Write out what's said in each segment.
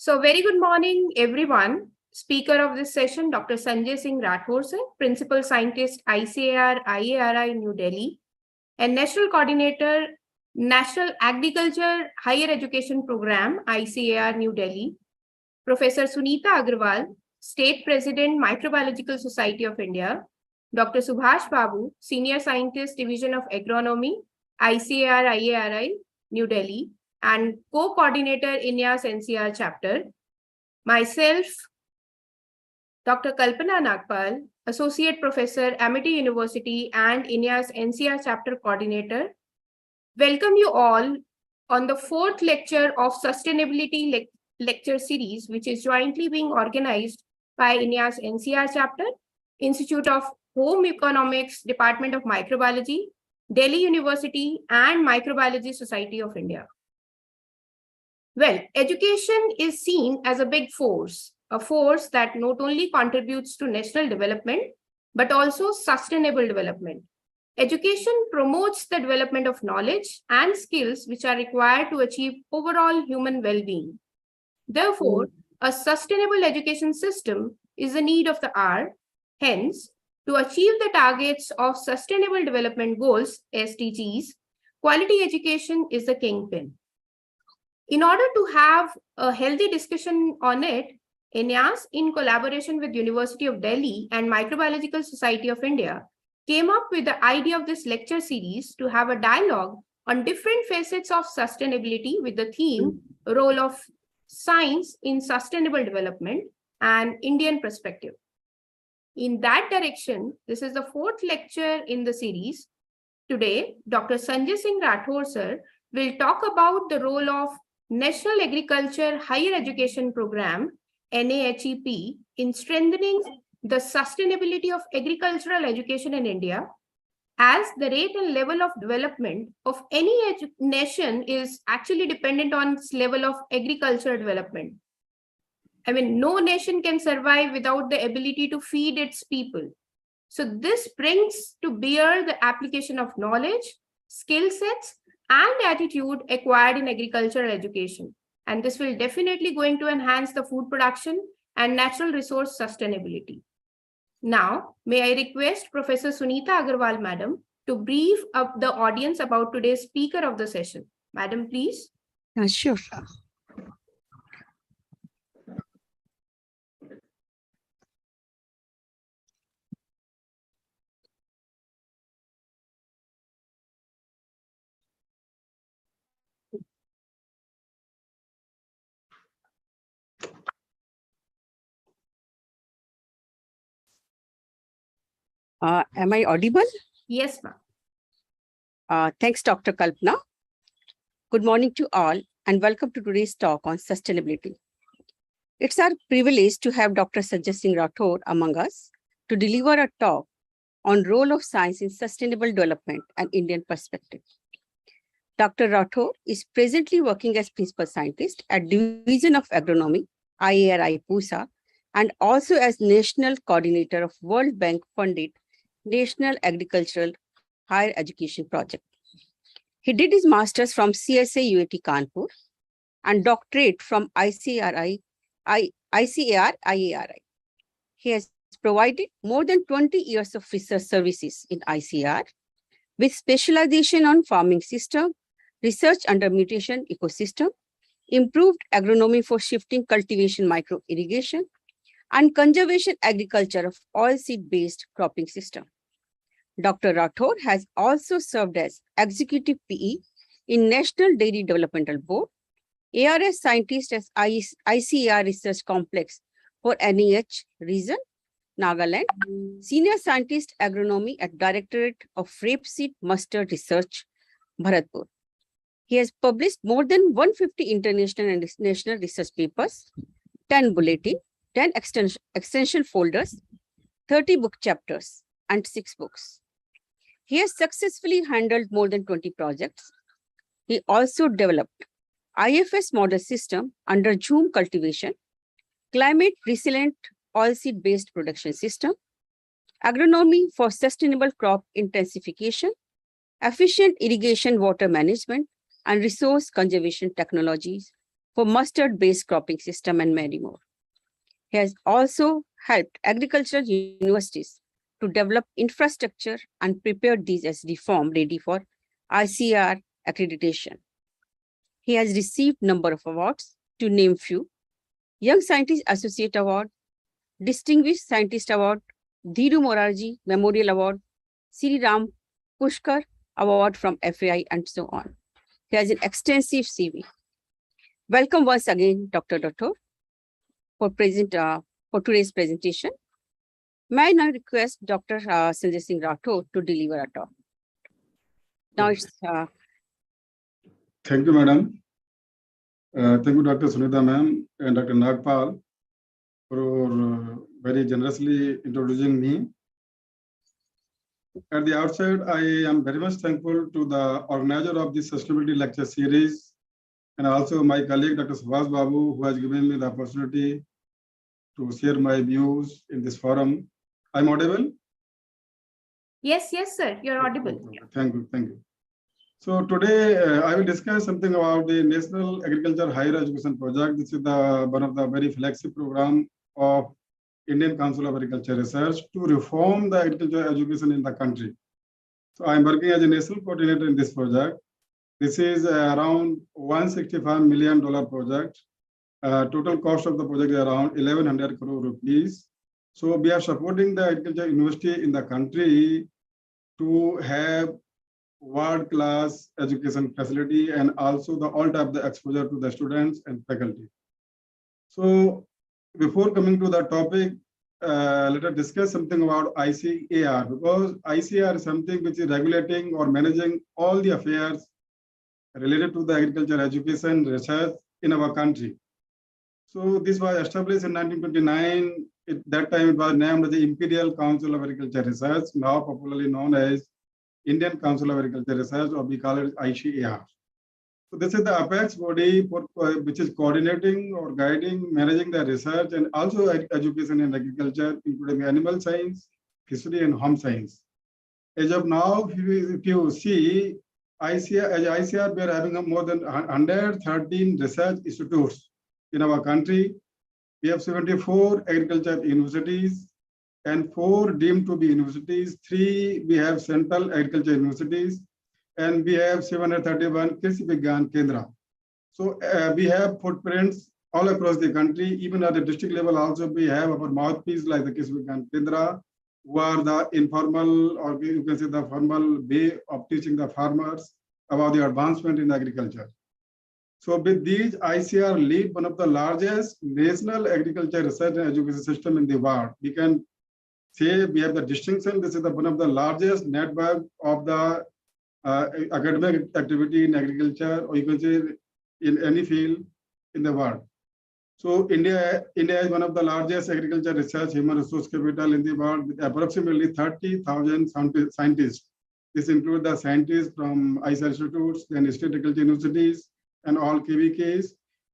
So very good morning, everyone. Speaker of this session, Dr. Sanjay Singh Rathore, sir, Principal Scientist, ICAR, IARI, New Delhi, and National Coordinator, National Agriculture Higher Education Program, ICAR, New Delhi. Professor Sunita Agarwal, State President, Microbiological Society of India. Dr. Subhash Babu, Senior Scientist, Division of Agronomy, ICAR, IARI, New Delhi, and co-coordinator INYAS NCR chapter. Myself, Dr. Kalpana Nagpal, Associate Professor, Amity University and INYAS NCR chapter coordinator. Welcome you all on the fourth lecture of Sustainability Lecture Series, which is jointly being organized by INYAS NCR chapter, Institute of Home Economics, Department of Microbiology, Delhi University, and Microbiology Society of India. Well, education is seen as a big force, a force that not only contributes to national development, but also sustainable development. Education promotes the development of knowledge and skills which are required to achieve overall human well-being. Therefore, a sustainable education system is a need of the hour. Hence, to achieve the targets of Sustainable Development Goals, SDGs, quality education is the kingpin. In order to have a healthy discussion on it, INYAS, in collaboration with University of Delhi and Microbiological Society of India, came up with the idea of this lecture series to have a dialogue on different facets of sustainability with the theme, role of science in sustainable development and Indian perspective. In that direction, this is the fourth lecture in the series. Today, Dr. Sanjay Singh Rathore, sir, will talk about the role of National Agriculture Higher Education Program, NAHEP, in strengthening the sustainability of agricultural education in India, as the rate and level of development of any nation is actually dependent on its level of agricultural development. I mean, no nation can survive without the ability to feed its people. So this brings to bear the application of knowledge, skill sets, and attitude acquired in agricultural education. And this will definitely going to enhance the food production and natural resource sustainability. Now, may I request Professor Sunita Agarwal, Madam, to brief up the audience about today's speaker of the session. Madam, please. Sure. Am I audible? Yes, ma'am. Thanks, Dr. Kalpana. Good morning to all and welcome to today's talk on sustainability. It's our privilege to have Dr. Sanjay Singh Rathore among us to deliver a talk on role of science in sustainable development and Indian perspective. Dr. Rathore is presently working as Principal Scientist at Division of Agronomy, IARI PUSA, and also as National Coordinator of World Bank funded National Agricultural Higher Education Project. He did his master's from CSA UAT Kanpur and doctorate from ICAR IARI. He has provided more than 20 years of research services in ICAR with specialization on farming system, research under mutation ecosystem, improved agronomy for shifting cultivation micro-irrigation, and conservation agriculture of oilseed-based cropping system. Dr. Rathore has also served as Executive PE in National Dairy Developmental Board, ARS Scientist as ICAR Research Complex for NAH Region, Nagaland, Senior Scientist Agronomy at Directorate of Rapeseed Mustard Research, Bharatpur. He has published more than 150 international and national research papers, 10 bulletin, 10 extension folders, 30 book chapters, and 6 books. He has successfully handled more than 20 projects. He also developed IFS model system under Zoom cultivation, climate resilient oilseed-based production system, agronomy for sustainable crop intensification, efficient irrigation water management, and resource conservation technologies for mustard-based cropping system and many more. He has also helped agricultural universities to develop infrastructure and prepared these as reform ready for ICAR accreditation. He has received number of awards, to name few: Young Scientist Associate Award, Distinguished Scientist Award, Dhiru Morarji Memorial Award, Sri Ram Pushkar Award from FAI, and so on. He has an extensive CV. Welcome once again, Dr. Rathore, for today's presentation. May I now request Dr. Sanjay Singh Rathore to deliver a talk. Now it's Thank you, madam. Thank you, Dr. Sunita ma'am and Dr. Nagpal, for very generously introducing me. At the outset, I am very much thankful to the organizer of this sustainability lecture series, and also my colleague, Dr. Subhash Babu, who has given me the opportunity to share my views in this forum. I'm audible? Yes, sir, you're audible. Okay. Thank you. So today I will discuss something about the National Agriculture Higher Education Project. This is one of the very flagship program of Indian Council of Agriculture Research to reform the agriculture education in the country. So I'm working as a national coordinator in this project. This is around $165 million project. Total cost of the project is around 1,100 crore rupees. So we are supporting the agriculture university in the country to have world-class education facility and also the all type of the exposure to the students and faculty. So before coming to the topic, let us discuss something about ICAR, because ICAR is something which is regulating or managing all the affairs related to the agriculture education research in our country. So this was established in 1929. At that time, it was named the Imperial Council of Agriculture Research, now popularly known as Indian Council of Agriculture Research, or we call it ICAR. So this is the apex body which is coordinating or guiding, managing the research and also education in agriculture, including animal science, history, and home science. As of now, if you see, ICAR, we are having more than 113 research institutes in our country. We have 74 agriculture universities and 4 deemed to be universities. 3 we have central agriculture universities, and we have 731 Krishi Vigyan Kendra. So we have footprints all across the country. Even at the district level also, we have our mouthpiece like the Krishi Vigyan Kendra, who are the informal, or you can say the formal way of teaching the farmers about the advancement in agriculture. So with these, ICAR lead one of the largest national agriculture research and education system in the world. We can say we have the distinction. This is one of the largest network of the academic activity in agriculture, or you can say in any field in the world. So India is one of the largest agriculture research human resource capital in the world, with approximately 30,000 scientists. This includes the scientists from ICAR institutes, then state agriculture universities, and all KVKs,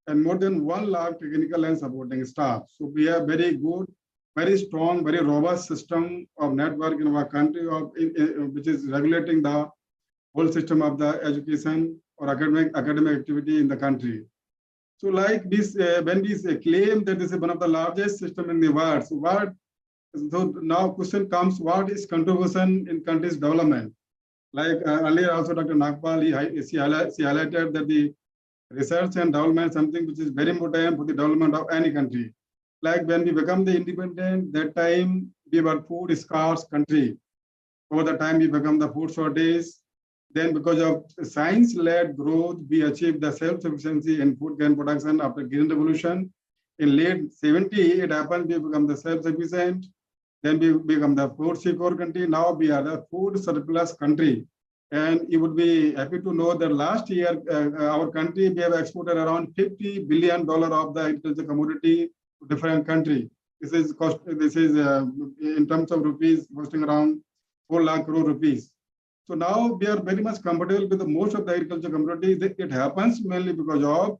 and more than 1 lakh technical and supporting staff. So we have very good, very strong, very robust system of network in our country, which is regulating the whole system of the education or academic activity in the country. So like this, when we claim that this is one of the largest system in the world, so now question comes, what is contribution in country's development? Like earlier also Dr. Nagpal, she highlighted that the research and development is something which is very important for the development of any country. Like when we become the independent, that time we were food scarce country. Over the time we become the food shortage. Then because of science-led growth, we achieved the self-sufficiency in food grain production after Green Revolution. In late 70s, it happened, we become the self-sufficient. Then we become the food secure country. Now we are the food surplus country. And you would be happy to know that last year, our country, we have exported around $50 billion of the agriculture commodity to different countries. This is in terms of rupees, costing around 4 lakh crore rupees. So now we are very much comfortable with most of the agriculture commodities. It happens mainly because of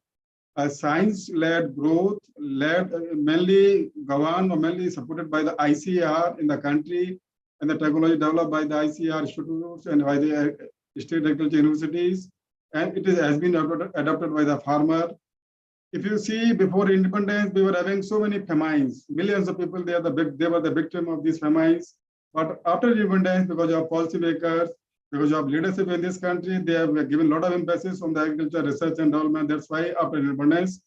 science-led growth, mainly governed or mainly supported by the ICAR in the country, and the technology developed by the ICAR institutes and by the state agriculture universities. And it has been adopted by the farmer. If you see, before independence, we were having so many famines. Millions of people, they were the victim of these famines. But after independence, because of policymakers, because of leadership in this country, they have given a lot of emphasis on the agriculture research and development. That's why after independence,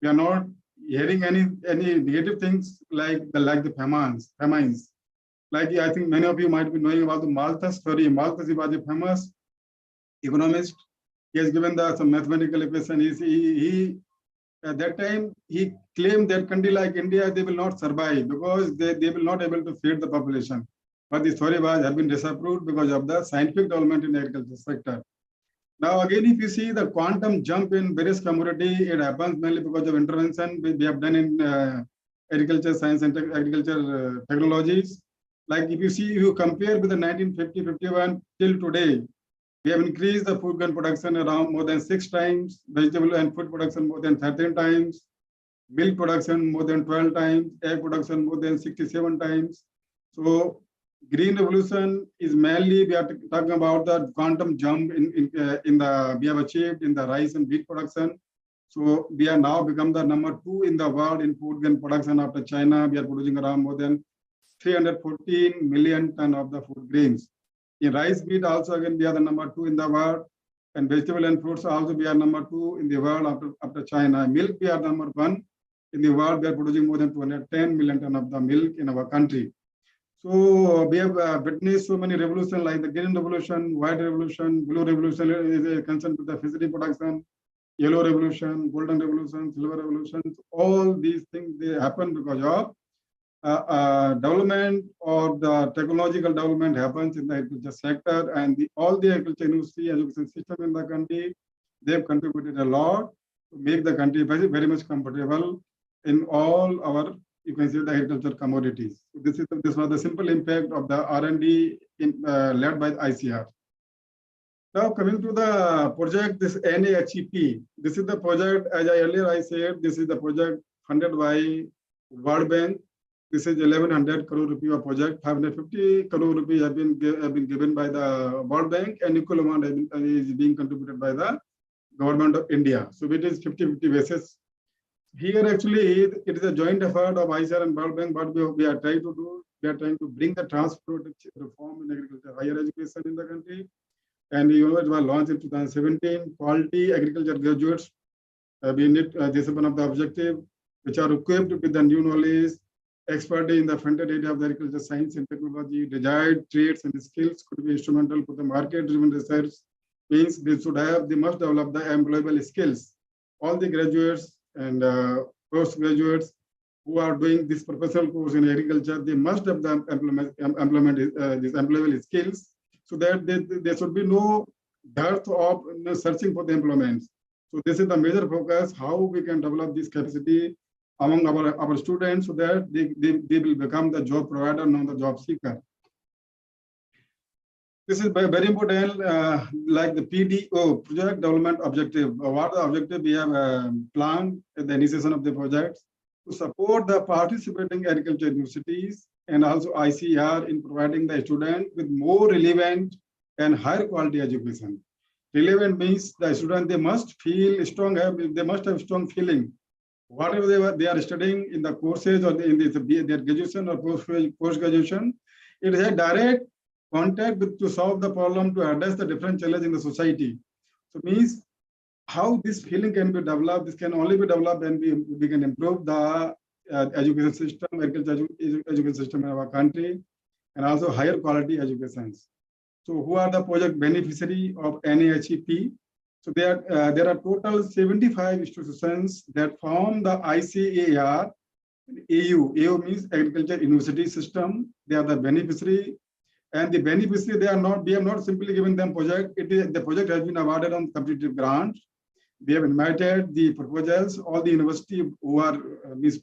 we are not hearing any negative things like the famines. Like I think many of you might be knowing about the Malthus story. Malthus was a famous economist. He has given some mathematical equation. He at that time, he claimed that country like India, they will not survive because they will not able to feed the population. But the story have been disapproved because of the scientific development in the agriculture sector. Now, again, if you see the quantum jump in various commodity, it happens mainly because of intervention we have done in agriculture science and agriculture technologies. Like if you see, you compare with the 1950-51 till today, we have increased the food grain production around more than 6 times, vegetable and food production more than 13 times, milk production more than 12 times, egg production more than 67 times. So green revolution is mainly, we are talking about the quantum jump we have achieved in the rice and wheat production. So we are now become the number 2 in the world in food grain production after China. We are producing around more than 314 million ton of the food grains. In rice wheat also again we are the number 2 in the world, and vegetable and fruits also we are number 2 in the world after China. Milk we are number 1 in the world. We are producing more than 210 million ton of the milk in our country. So we have witnessed so many revolutions like the green revolution, white revolution, blue revolution is concerned with the fishery production, yellow revolution, golden revolution, silver revolution. All these things they happen because of development or the technological development happens in the agriculture sector, and all the agriculture industry education system in the country, they've contributed a lot to make the country very, very much comfortable in all our, you can say, the agriculture commodities. So this was the simple impact of the R&D led by the ICR. Now coming to the project, this NAHEP, this is the project, as I said, this is the project funded by World Bank. This is 1100 crore rupee project. 550 crore rupees have been given by the World Bank, and equal amount is being contributed by the government of India. So it is 50-50 basis. Here actually it is a joint effort of ICR and World Bank. What we are trying to do, we are trying to bring the transformative reform in agriculture, higher education in the country. And it was launched in 2017. Quality agriculture graduates, this is one of the objectives, which are equipped with the new knowledge, expertise in the frontier area of the agriculture science and technology, desired traits and skills could be instrumental for the market-driven research. Means they must develop the employable skills. All the graduates and postgraduates who are doing this professional course in agriculture, they must have the these employable skills, so that there should be no dearth of searching for the employment. So this is the major focus, how we can develop this capacity among our students so that they will become the job provider, not the job seeker. This is very important, like the PDO, Project Development Objective. What the objective we have planned at the initiation of the project to support the participating agriculture universities and also ICR in providing the student with more relevant and higher quality education. Relevant means the student, they must feel strong, they must have strong feeling. Whatever they are studying in the courses or in their graduation or post-graduation, it is a direct contact to solve the problem, to address the different challenges in the society. So means how this feeling can be developed, this can only be developed when we can improve the education system, agriculture education system in our country, and also higher quality educations. So who are the project beneficiary of NAHEP? So there are total 75 institutions that form the ICAR AU. AU means Agriculture University System. They are the beneficiary. And the beneficiary, we have not simply given them project. The project has been awarded on competitive grant. We have invited the proposals, all the university who are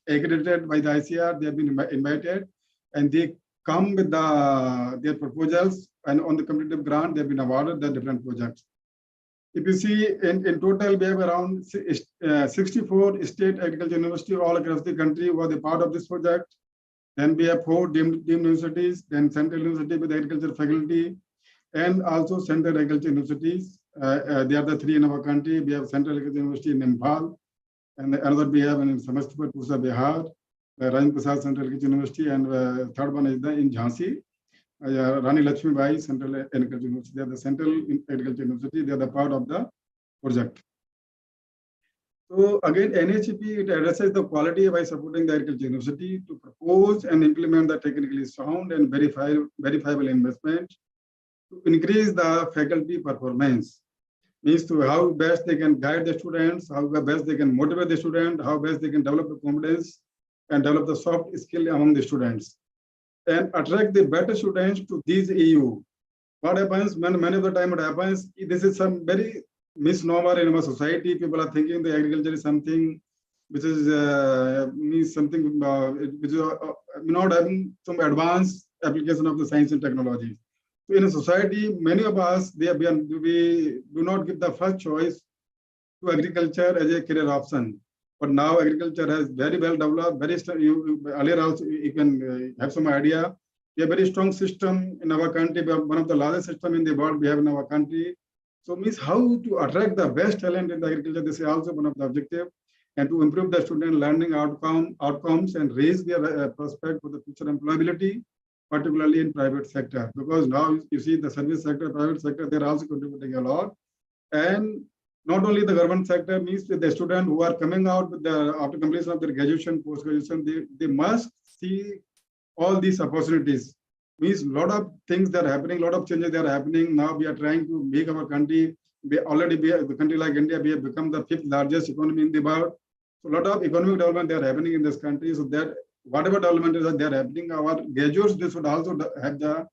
accredited by the ICR, they have been invited, and they come with their proposals, and on the competitive grant, they have been awarded the different projects. If you see, in total, we have around 64 state agriculture universities all across the country who are the part of this project. Then we have 4 deemed universities, then Central University with agriculture faculty, and also Central Agriculture Universities. They are the 3 in our country. We have Central Agriculture University in Imphal, and another we have in Samastipur, Pusa, Bihar, Rajendra Prasad Central Agriculture University, and third one is in Jhansi, Rani Lakshmi Bai Central Agriculture University. They are the Central Agriculture University. They are the part of the project. So again, NAHEP, it addresses the quality by supporting the agriculture university to propose and implement the technically sound and verifiable investment to increase the faculty performance. Means to how best they can guide the students, how best they can motivate the student, how best they can develop the confidence and develop the soft skill among the students and attract the better students to these EU. What happens many of the time, what happens, this is some very misnomer in our society. People are thinking the agriculture is something which is means something which is not having some advanced application of the science and technology. So in a society, many of us we do not give the first choice to agriculture as a career option. But now agriculture has very well developed. Earlier also you can have some idea. We have a very strong system in our country. We have one of the largest system in the world we have in our country. So means how to attract the best talent in the agriculture. This is also one of the objective, and to improve the student learning outcomes and raise their prospect for the future employability, particularly in private sector. Because now you see the service sector, private sector, they're also contributing a lot. And not only the government sector, means that the students who are coming out with after completion of their graduation, post-graduation, they must see all these opportunities. Means a lot of things that are happening, a lot of changes that are happening. Now we are trying to make our country, the country like India, we have become the 5th largest economy in the world. So a lot of economic development they are happening in this country. So that whatever development is they are happening, our graduates, they should also have the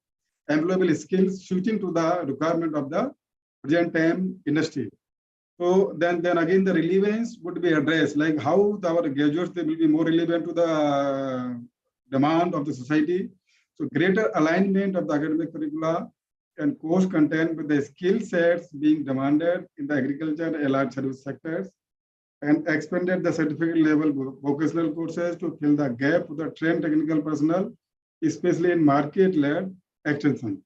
employable skills suiting to the requirement of the present time industry. So then again the relevance would be addressed, like how our graduates they will be more relevant to the demand of the society. So greater alignment of the academic curricula and course content with the skill sets being demanded in the agriculture and allied service sectors, and expanded the certificate level vocational courses to fill the gap of the trained technical personnel, especially in market-led extension.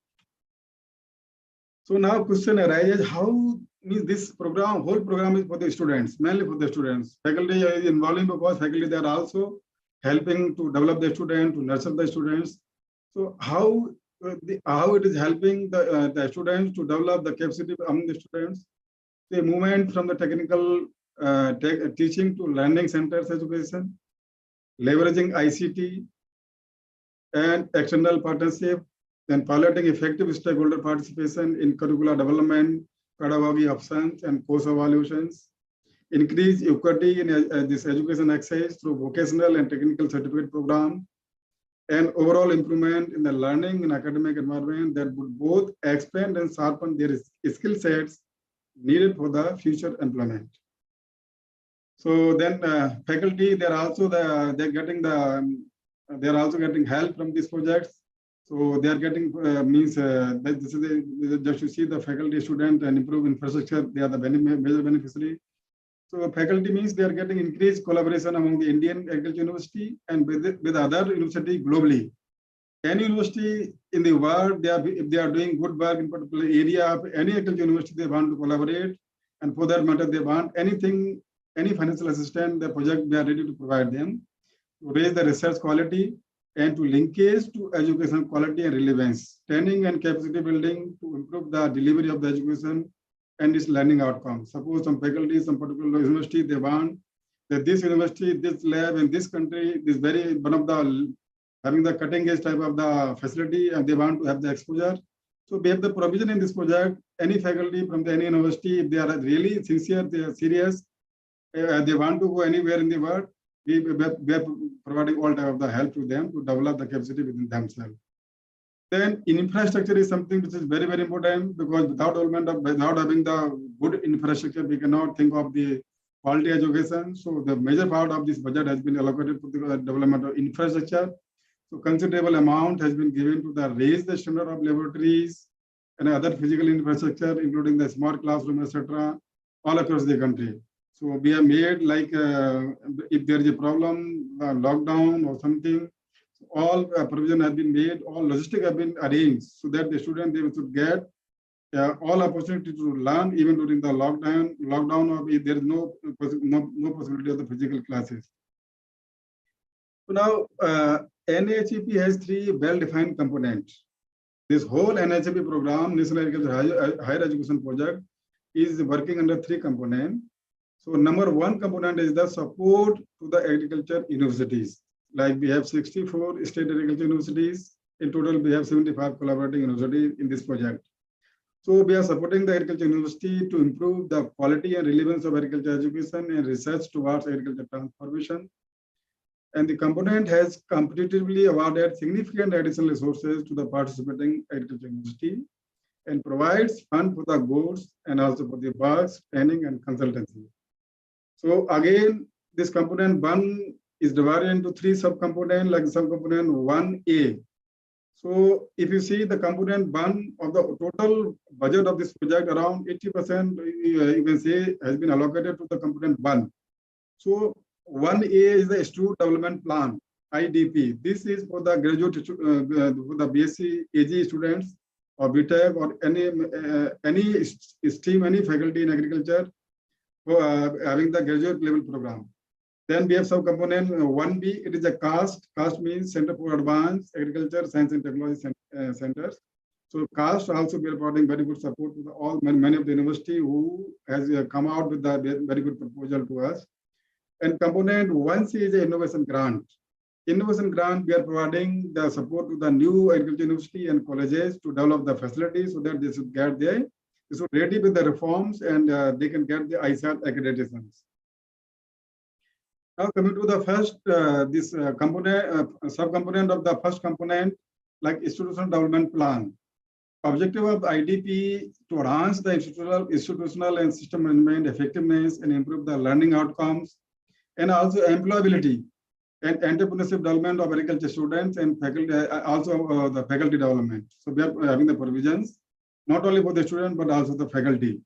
So now question arises, how means this program, whole program is for the students, mainly for the students. Faculty is involving because faculty they are also helping to develop the student, to nurture the students. So how it is helping the students to develop the capacity among the students, the movement from the technical teaching to learning centers education, leveraging ICT and external partnership, then piloting effective stakeholder participation in curricular development, pedagogy options and course evaluations, increase equity in this education access through vocational and technical certificate program, and overall improvement in the learning and academic environment that would both expand and sharpen their skill sets needed for the future employment. So then faculty, they're also getting help from these projects. So they are getting this is just to see the faculty, student, and improve infrastructure. They are the major beneficiary. So faculty means they are getting increased collaboration among the Indian Agriculture University and with other university globally. Any university in the world, if they are doing good work in particular area of any agriculture university, they want to collaborate, and for that matter, they want anything, any financial assistance, the project they are ready to provide them to raise the research quality and to linkage to education quality and relevance, training and capacity building to improve the delivery of the education and its learning outcomes. Suppose some faculty, some particular university, they want that this university, this lab in this country is very one of the having the cutting edge type of the facility, and they want to have the exposure. So we have the provision in this project. Any faculty from any university, if they are really sincere, they are serious, they want to go anywhere in the world, we are providing all type of the help to them to develop the capacity within themselves. Then infrastructure is something which is very, very important, because without having the good infrastructure, we cannot think of the quality education. So the major part of this budget has been allocated for the development of infrastructure. So considerable amount has been given to raise the standard of laboratories and other physical infrastructure, including the smart classroom, etc., all across the country. So we have made like if there is a problem, lockdown or something, all provision has been made, all logistics have been arranged so that the student they should get all opportunity to learn even during the lockdown, or if there is no no possibility of the physical classes. So now NAHEP has three well-defined components. This whole NAHEP program, National Agriculture Higher Education Project, is working under three components. So number one component is the support to the agriculture universities. Like we have 64 state agriculture universities. In total, we have 75 collaborating universities in this project. So we are supporting the agriculture university to improve the quality and relevance of agriculture education and research towards agriculture transformation. And the component has competitively awarded significant additional resources to the participating agriculture university and provides fund for the goals and also for the works, training, and consultancy. So again, this component one is divided into three subcomponents, like subcomponent 1A. So if you see the component one of the total budget of this project, around 80% you can say has been allocated to the component one. So 1A is the Student Development Plan, IDP. This is for the graduate, for the BSc AG students or BTech or any stream, any faculty in agriculture having the graduate level program. Then we have subcomponent 1B. It is a CAST. CAST means Center for Advanced Agriculture, Science and Technology Centers. So CAST also we are providing very good support to many of the university who has come out with a very good proposal to us. And component 1C is an innovation grant. Innovation grant, we are providing the support to the new agriculture university and colleges to develop the facilities so that they should get there. They should ready with the reforms and they can get the ISAR accreditations. Now coming to the first, subcomponent of the first component, like institutional development plan. Objective of IDP to enhance the institutional and system management effectiveness and improve the learning outcomes, and also employability and entrepreneurship development of agriculture students and faculty, also the faculty development. So we are having the provisions, not only for the student, but also the faculty.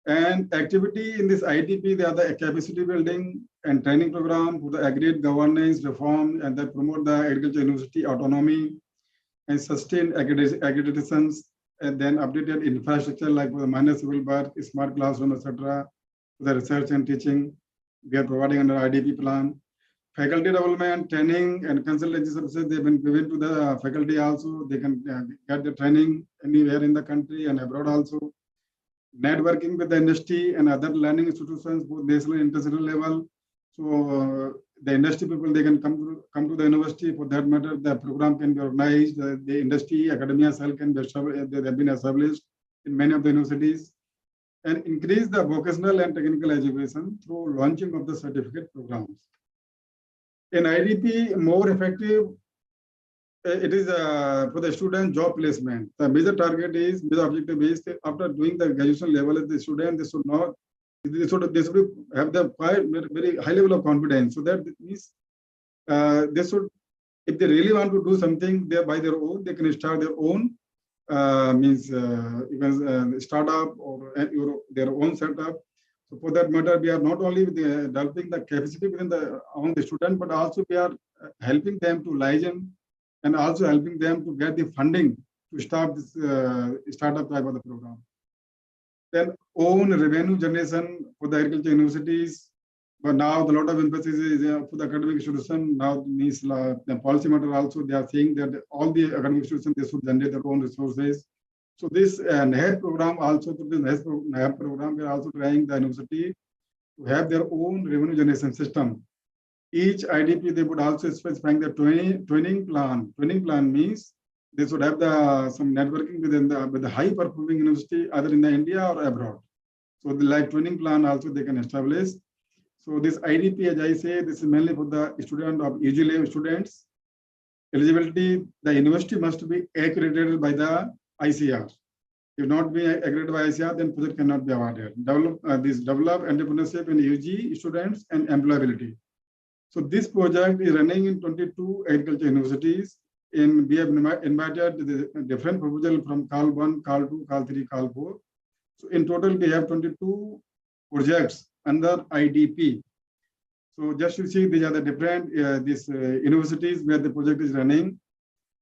And activity in this IDP, they are the capacity building and training program for the agreed governance reform and that promote the agriculture university autonomy and sustain accreditations, and then updated infrastructure like for the minor civil birth, smart classroom, etc. The research and teaching we are providing under IDP plan. Faculty development, training, and consultancy services they've been given to the faculty also. They can get the training anywhere in the country and abroad also. Networking with the industry and other learning institutions, both national and international level. So the industry people, they can come to the university. For that matter, the program can be organized. The industry, academia cell can be established. They have been established in many of the universities. And increase the vocational and technical education through launching of the certificate programs. In IDP, more effective, it is for the student job placement. The major target is, major objective is after doing the graduation level as the student, they should have the very high level of confidence. So that means they should, if they really want to do something there by their own, they can start their own even startup or their own setup. So for that matter, we are not only developing the capacity within among the student, but also we are helping them to license and also helping them to get the funding to start this startup type of the program. Then own revenue generation for the agriculture universities. But now the lot of emphasis is for the academic institution. Now means the policy matter also, they are saying that all the academic institutions, they should generate their own resources. So this NAHEP program also, to the NAHEP program, we are also trying the university to have their own revenue generation system. Each IDP, they would also specifying the training plan. Training plan means they should have some networking with the high performing university, either in the India or abroad. So the like training plan also they can establish. So this IDP, as I say, this is mainly for the student of UG level students. Eligibility, the university must be accredited by the ICR. If not be accredited by ICR, then project cannot be awarded. Develop entrepreneurship in UG students and employability. So this project is running in 22 agriculture universities. We have invited the different proposal from CAL 1, CAL 2, CAL 3, CAL 4. So in total, we have 22 projects under IDP. So just to see, these are the different universities where the project is running.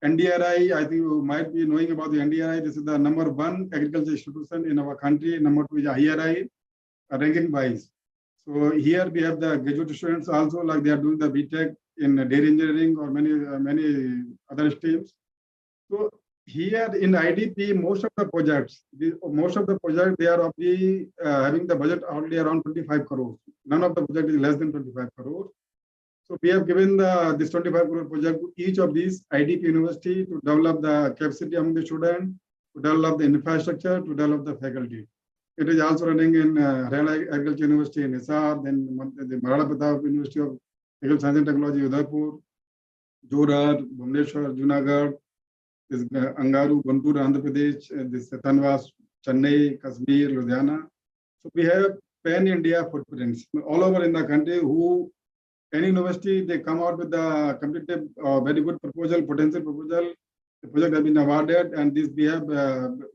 NDRI, I think you might be knowing about the NDRI. This is the #1 agriculture institution in our country. #2 is IRI, ranking wise. So here we have the graduate students also, like they are doing the BTech in dairy engineering or many other streams. So here in IDP, most of the projects they are of the having the budget only around 25 crores. None of the project is less than 25 crores. So we have given this 25 crore project to each of these IDP university to develop the capacity among the students, to develop the infrastructure, to develop the faculty. It is also running in Haryana Agriculture University in Hisar, then the Maharana Pratap University of Agricultural Science and Technology, Udaipur, Jorhat, Bhubaneswar, Junagadh, this Angaru, Guntur, Andhra Pradesh, this Tanvas, Chennai, Kashmir, Ludhiana. So we have pan-India footprints all over in the country who any university, they come out with the competitive, very good proposal, potential proposal. The project has been awarded, and this we have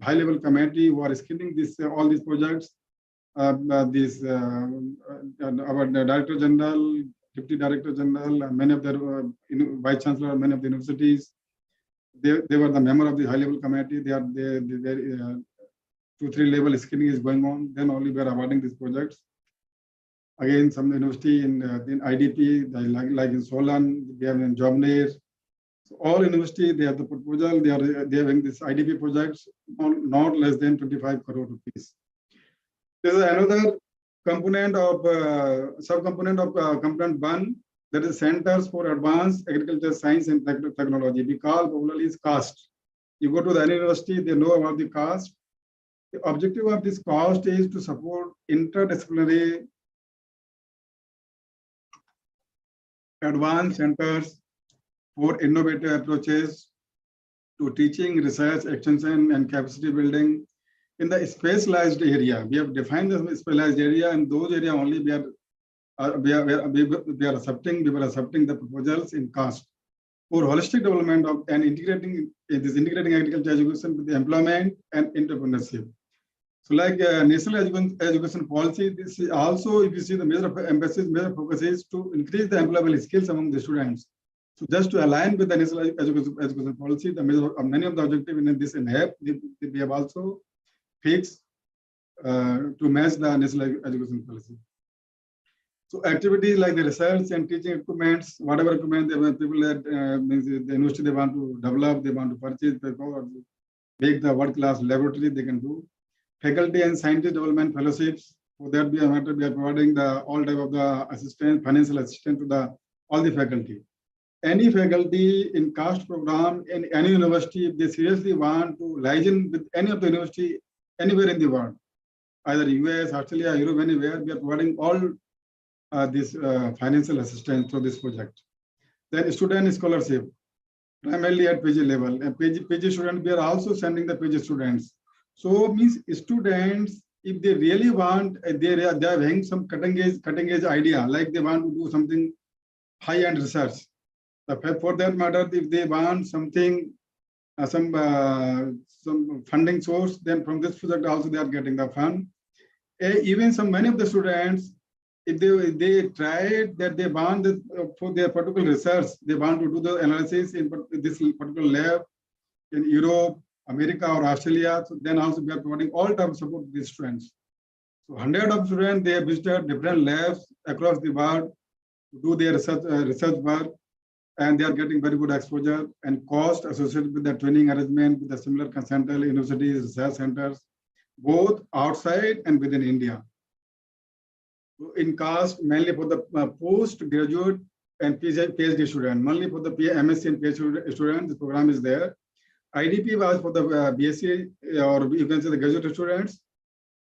high-level committee who are screening this all these projects. Our Director General, Deputy Director General, and many of the Vice Chancellor, many of the universities, they were the member of the high-level committee. They 2-3 level screening is going on. Then only we are awarding these projects. Again, some university in IDP, like in Solan, they have in Jomner. So all university, they have the proposal. They are having this IDP projects not less than 25 crore rupees. There is another component of subcomponent of component 1, that is Centers for Advanced Agriculture Science and Technology. We call popularly is CAST. You go to the university, they know about the CAST. The objective of this CAST is to support interdisciplinary advanced centers for innovative approaches to teaching, research, extension, and capacity building in the specialized area. We have defined the specialized area, and those area only we were accepting the proposals in CAST for holistic development of and integrating agriculture education with the employment and entrepreneurship. So like national education policy, this is also, if you see the major emphasis, major focus is to increase the employable skills among the students. So just to align with the national education policy, the many of the objectives in this NAHEP, we have also fixed to match the national education policy. So activities like the research and teaching equipments, whatever equipment people that means the university they want to develop, they want to purchase, or make the world-class laboratory they can do. Faculty and scientist development fellowships. For that we are providing the all type of the assistance, financial assistance to all the faculty. Any faculty in CAST program in any university, if they seriously want to liaison with any of the university anywhere in the world, either US, Australia, Europe, anywhere, we are providing all this financial assistance to this project. Then student scholarship, primarily at PG level. And PG students, we are also sending the PG students. So means students, if they really want, they are having some cutting edge idea, like they want to do something high-end research. For that matter, if they want something, some funding source, then from this project also they are getting the fund. Even many of the students, if they tried that they want for their particular research, they want to do the analysis in this particular lab in Europe, America, or Australia. So then also we are providing all types of support to these students. So hundreds of students, they have visited different labs across the world to do their research work, and they are getting very good exposure and cost associated with the training arrangement with the similar central universities, research centers, both outside and within India. So in CAST, mainly for the postgraduate and PhD student, mainly for the MSc and PhD students, the program is there. IDP was for the BSc, or you can say the graduate students,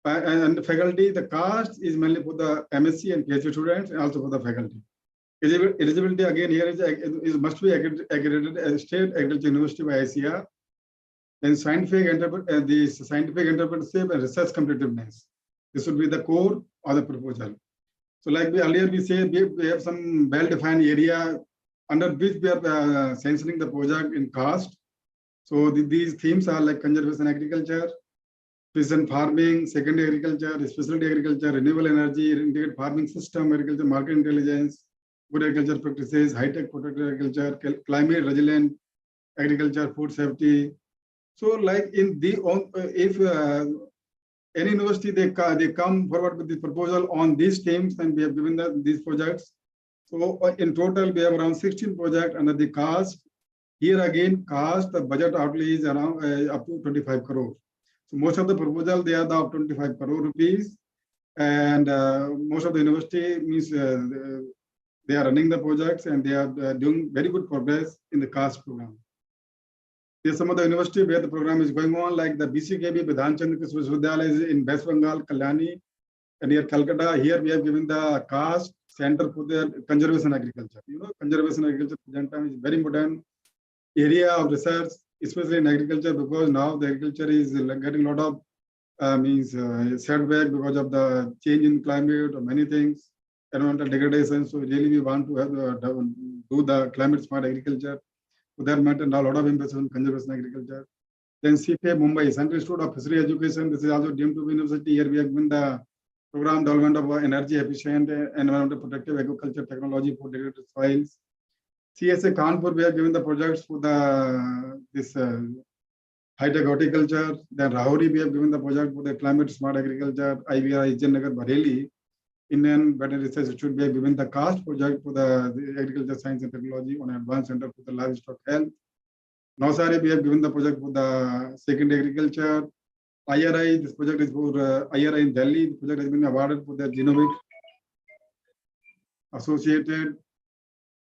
and the faculty. The CAST is mainly for the MSc and PhD students, and also for the faculty. Eligibility again here is must be accredited as State Agriculture University by ICAR. Then scientific entrepreneurship and research competitiveness. This would be the core of the proposal. So like earlier we say, we have some well-defined area under which we are sanctioning the project in CAST. So these themes are like conservation agriculture, precision farming, secondary agriculture, specialty agriculture, renewable energy, integrated farming system, agriculture, market intelligence, good agriculture practices, high-tech protected agriculture, climate resilient agriculture, food safety. So like in the any university, they come forward with this proposal on these themes, and we have given these projects. So in total, we have around 16 projects under the cost. Here again, cost, the budget outlay is around up to 25 crore. So most of the proposal, they are the 25 crore rupees. And most of the university means they are running the projects, and they are doing very good progress in the cost program. There's some of the university where the program is going on, like the BCKB Bidhan Chandra Viswavidyalaya is in West Bengal, Kalyani, and near Calcutta. Here we have given the cost center for the conservation agriculture. You know, conservation agriculture is very important area of research, especially in agriculture, because now the agriculture is getting a lot of setback because of the change in climate or many things, environmental degradation. So really we want to have do the climate smart agriculture. For that matter, a lot of emphasis on conservation agriculture. Then CPA Mumbai, Central Institute of Fishery Education. This is also deemed to be university. Here we have given the program development of energy efficient, environmental protective agriculture technology for degraded soils. CSA Kanpur, we have given the projects for this high-tech horticulture. Then Rahuri, we have given the project for the climate smart agriculture. IVR Ijanagar Bareilly, Indian Veterinary Research Institute, we have given the CAST project for the agriculture science and technology on advanced center for the livestock health. Navsari, we have given the project for the secondary agriculture. IRI, this project is for IRI in Delhi. The project has been awarded for the genomic associated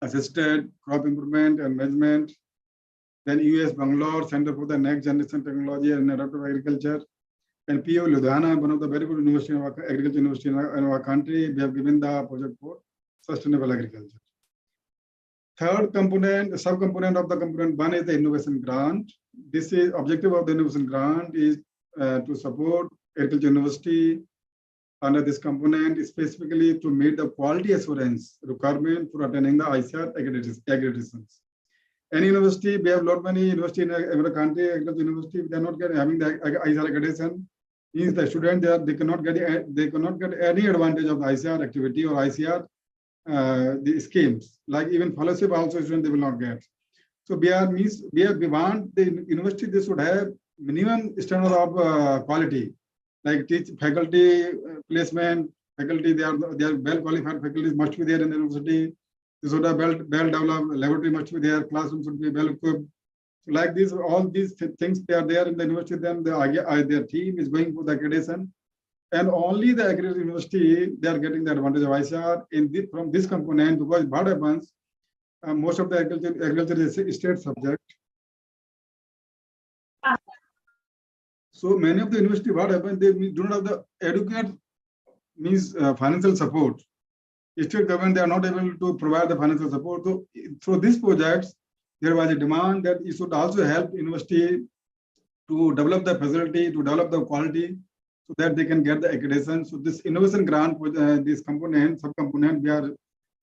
assisted crop improvement and management. Then US Bangalore Center for the Next Generation Technology and Adaptive Agriculture. And PU Ludhiana, one of the very good university, agriculture university in our country, we have given the project for sustainable agriculture. Third component, subcomponent of the component one is the innovation grant. This is objective of the innovation grant is to support agriculture university under this component, specifically to meet the quality assurance requirement for attaining the ICAR accreditations. Any university, we have lot many university in every country, agriculture university, they are not having the ICAR accreditation. Means the student they cannot get any advantage of the ICAR activity or ICAR the schemes. Like even fellowship also student they will not get. So we want the university, they should have minimum standard of quality, like teach faculty placement, faculty they are well qualified faculties must be there in the university. They should have well developed laboratory must be there, classroom should be well equipped. So like this, all these things they are there in the university, then their team is going for the accreditation. And only the accredited university, they are getting the advantage of ICAR from this component, because what happens, most of the agriculture is a state subject. So many of the university, what happens, they do not have the adequate financial support. State government, they are not able to provide the financial support. So through these projects, there was a demand that it should also help university to develop the facility, to develop the quality, so that they can get the accreditation. So this innovation grant, this subcomponent,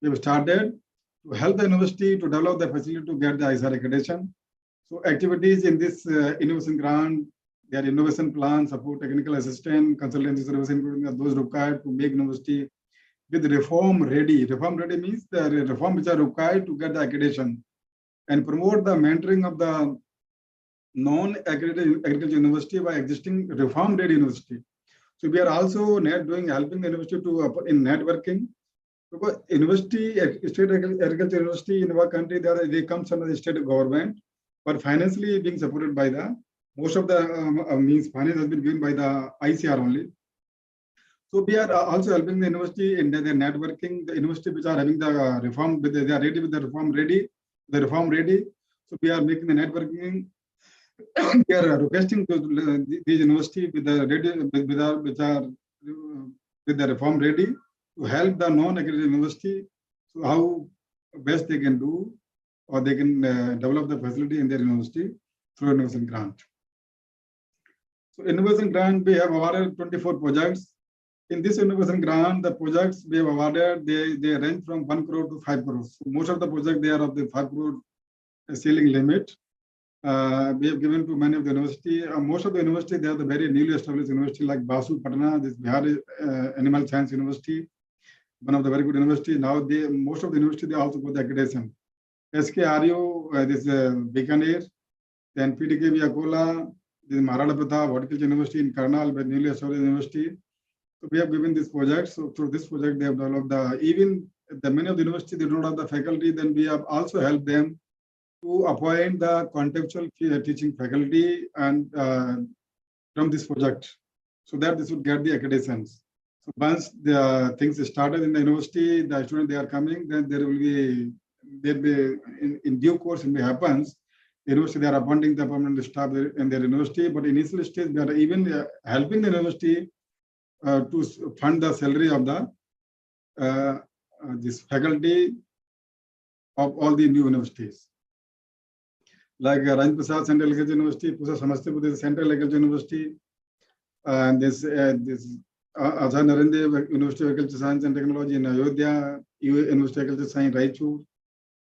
we have started to help the university to develop the facility to get the ICAR accreditation. So activities in this innovation grant, their innovation plan, support technical assistance, consultancy service, including those required to make university with reform ready. Reform ready means the reform which are required to get the accreditation, and promote the mentoring of the non-accredited agriculture university by existing reform ready university. So we are also helping the university to in networking, because university, state agriculture university in our country, they come under the state government, but financially being supported by the most of the finance has been given by the ICAR only. So we are also helping the university in their networking. The university which are having the reform, they are ready with the reform ready. So we are making the networking. We are requesting to these university with the reform ready to help the non-accredited university. So how best they can do, or they can develop the facility in their university through innovation grant. So innovation grant, we have awarded 24 projects. In this innovation grant, the projects we have awarded, they range from 1 crore to 5 crores. So most of the projects, they are of the 5 crore ceiling limit. We have given to many of the university. Most of the university, they are the very newly established university like Basu Patna, this Bihar Animal Science University, one of the very good university. Now most of the university, they also got the accreditation. SKRU, this Bikaner, then PDKB Akola, the Maharana Pratap Horticulture University in Karnal, by newly established university. So we have given this project. So through this project, they have developed many of the university, they don't have the faculty, then we have also helped them to appoint the contextual teaching faculty and from this project, so that this would get the accreditations. So once the things started in the university, the students they are coming, then there will be in due course it may happens. The university they are appointing the permanent staff in their university, but initial stage they are even helping the university to fund the salary of the this faculty of all the new universities. Like Rajendra Prasad Central Agriculture University, Pusa Samastipur is Central Agriculture University, and this Azhar Narendra University of Agriculture Science and Technology in Ayodhya, University of Agriculture Science Raichur,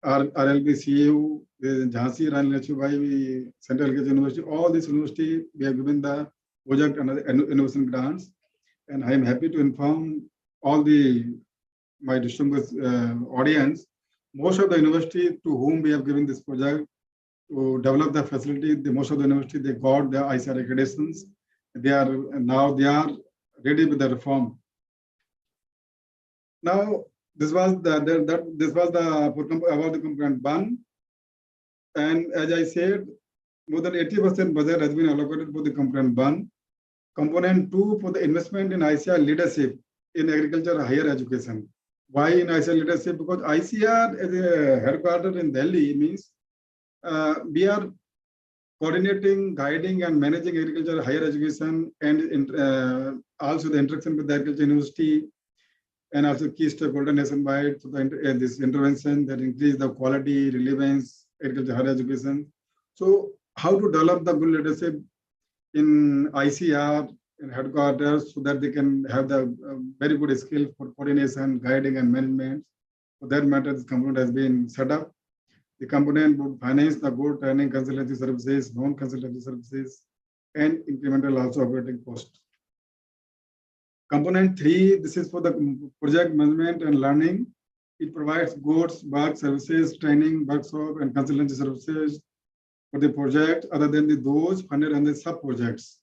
RLB CAU, Jhansi Rani Lakshmibai Central Agriculture University. All these university we have given the project and innovation grants, and I am happy to inform all my distinguished audience. Most of the university to whom we have given this project to develop the facility, most of the university they got their ICAR accreditations. They are ready with the reform. Now this was about the component 1, and as I said, more than 80% budget has been allocated for the component 1. Component 2 for the investment in ICAR leadership in agriculture higher education. Why in ICAR leadership? Because ICAR as a headquarters in Delhi means we are coordinating, guiding, and managing agriculture higher education, and also the interaction with the agriculture university, and also key stakeholder nationwide to this intervention that increase the quality, relevance, agriculture higher education. So how to develop the good leadership in ICAR in headquarters so that they can have the very good skill for coordination, guiding, and management. For that matter, this component has been set up. The component would finance the good training consultancy services, non-consultancy services, and incremental also operating cost. Component 3, this is for the project management and learning. It provides goods, work, services, training, workshop, and consultancy services for the project other than those funded under sub-projects.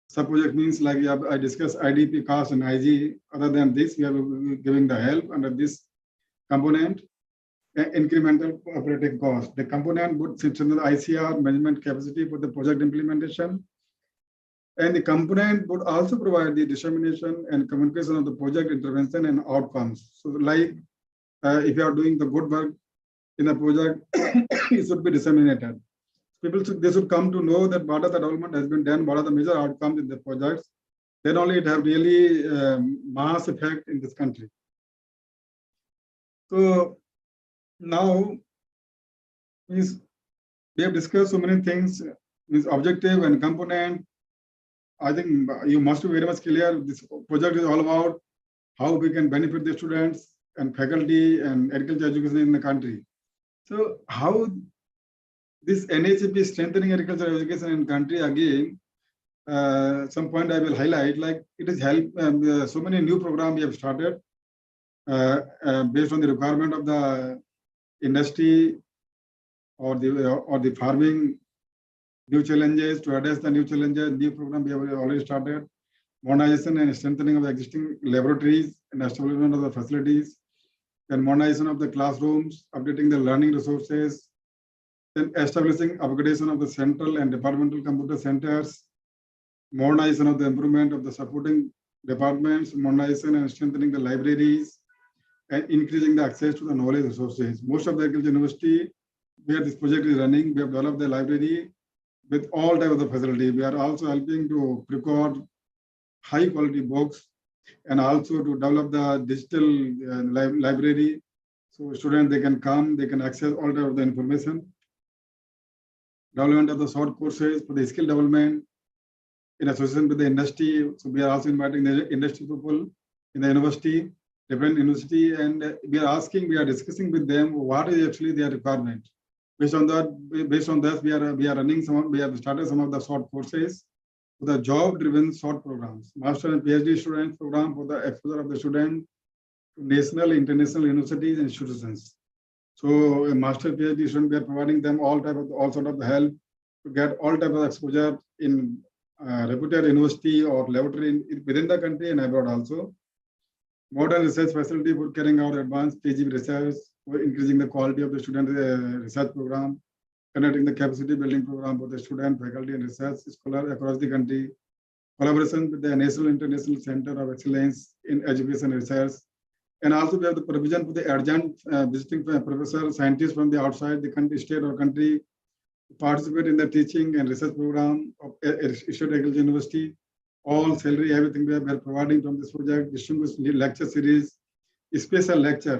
Sub-project means like I discussed IDP, CAST, and IG. Other than this, we are giving the help under this component. Incremental operating cost. The component would strengthen the ICAR management capacity for the project implementation. And the component would also provide the dissemination and communication of the project intervention and outcomes. So like if you are doing the good work in a project, it should be disseminated. They should come to know that what are the development has been done, what are the major outcomes in the projects. Then only it have really mass effect in this country. So now we have discussed so many things, this objective and component. I think you must be very much clear. This project is all about how we can benefit the students and faculty and agriculture education in the country. So how this NAHEP is strengthening agriculture education in country again. Some point I will highlight, like it is help so many new programs we have started based on the requirement of the industry or the farming new challenges. To address the new challenges, new program we have already started. Modernization and strengthening of the existing laboratories and establishment of the facilities. Then modernization of the classrooms, updating the learning resources. Then establishing upgradation of the central and departmental computer centers. Modernization of the improvement of the supporting departments. Modernization and strengthening the libraries. And increasing the access to the knowledge resources. Most of the agriculture university where this project is running, we have developed the library with all types of the facility. We are also helping to record high quality books and also to develop the digital library. So students, they can come, they can access all types of the information. Development of the short courses for the skill development in association with the industry. So we are also inviting the industry people in the university, different university, and we are discussing with them what is actually their requirement. Based on that, we are running we have started some of the short courses for the job-driven short programs, master and PhD student program for the exposure of the student to national, international universities and institutions. So a master PhD student, we are providing them all sort of the help to get all type of exposure in reputed university or laboratory within the country and abroad also. Modern research facility for carrying out advanced PG research, for increasing the quality of the student research program, conducting the capacity building program for the student, faculty, and research scholars across the country, collaboration with the National International Center of Excellence in Education and Research, and also we have the provision for the adjunct visiting professor, scientists from the outside the country, state or country, to participate in the teaching and research program of Institute of Agriculture University. All salary, everything we are providing from this project, distinguished lecture series, special lecture.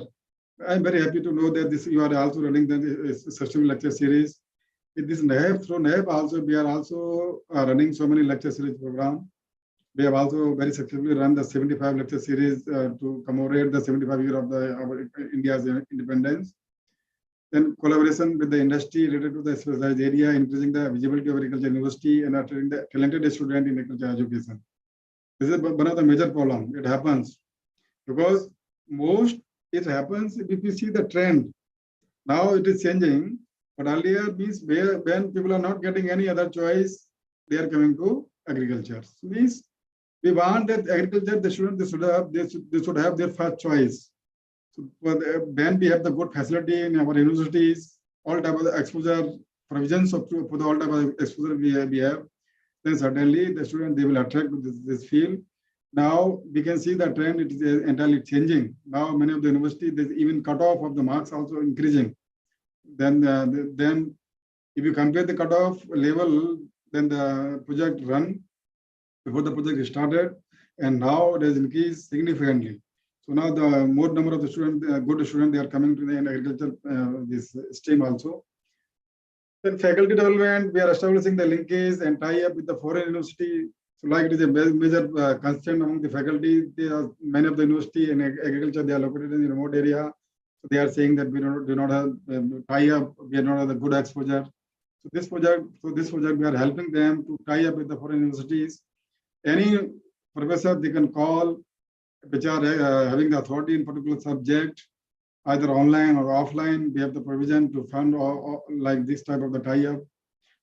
I'm very happy to know that this you are also running the sustainable lecture series. In this NAHEP, through NAHEP also, we are also running so many lecture series program. We have also very successfully run the 75 lecture series to commemorate the 75 year of our India's independence. Then collaboration with the industry related to the specialized area, increasing the visibility of agriculture university and attracting the talented student in agriculture education. This is one of the major problems. It happens because it happens if you see the trend. Now it is changing, but earlier means when people are not getting any other choice, they are coming to agriculture. So means we want that agriculture, the students they should have their first choice. So when we have the good facility in our universities, all type of exposure provisions for the all type of exposure we have, then certainly the student they will attract to this field. Now we can see the trend, it is entirely changing. Now many of the universities, there's even cutoff of the marks also increasing. Then if you compare the cutoff level, then the project run before the project started, and now it has increased significantly. So now the more number of the students, good students, they are coming to the agriculture this stream also. Then faculty development, we are establishing the linkage and tie up with the foreign university. So like it is a major constraint among the faculty. Many of the university in agriculture, they are located in the remote area. So they are saying that we do not have tie up, we do not have the good exposure. So this project, we are helping them to tie up with the foreign universities. Any professor they can call, which are having the authority in particular subject, either online or offline. We have the provision to fund or like this type of the tie-up.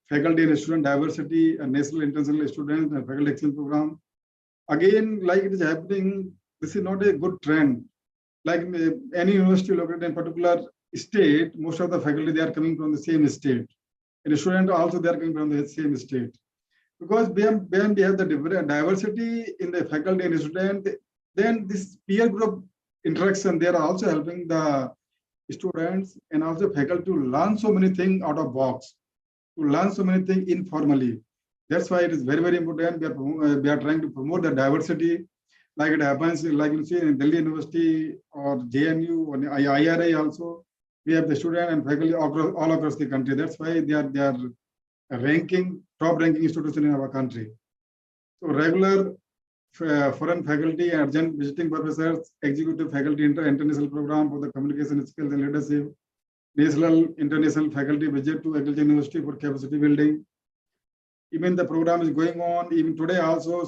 Faculty and student diversity, and national international students and faculty exchange program. Again, like it is happening, this is not a good trend. Like any university located in particular state, most of the faculty they are coming from the same state, and the student also they are coming from the same state. Because when we have the diversity in the faculty and student, then this peer group interaction, they are also helping the students and also faculty to learn so many things out of box, to learn so many things informally. That's why it is very, very important. We are trying to promote the diversity, like it happens, like you see in Delhi University or JNU or IRA also. We have the student and faculty all across the country. That's why they are top ranking institution in our country. So regular foreign faculty, adjunct visiting professors, executive faculty international program for the communication skills and leadership, national international faculty visit to agriculture university for capacity building. Even the program is going on. Even today also,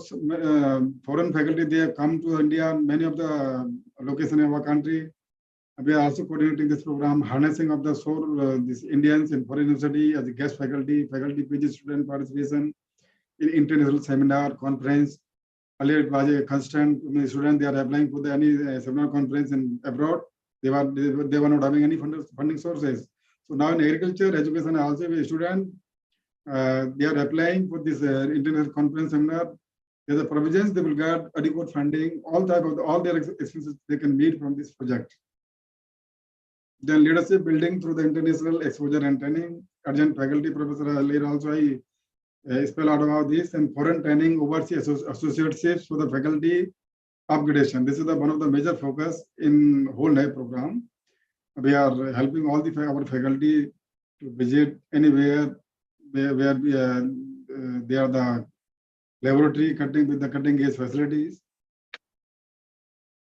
foreign faculty they have come to India, many of the locations in our country. We are also coordinating this program, harnessing of the these Indians in foreign university as a guest faculty PG student participation in international seminar, conference. Earlier it was a constant student, they are applying for any seminar conference in abroad. They were not having any funding sources. So now in agriculture, education also a student, they are applying for this international conference seminar. There's a provisions, they will get adequate funding, all their expenses they can meet from this project. Then leadership building through the international exposure and training. Adjunct faculty professor earlier also I spell out about this, and foreign training overseas associateships for the faculty upgradation. This is one of the major focus in whole NAHEP program. We are helping all our faculty to visit anywhere where they are the laboratory with the cutting edge facilities.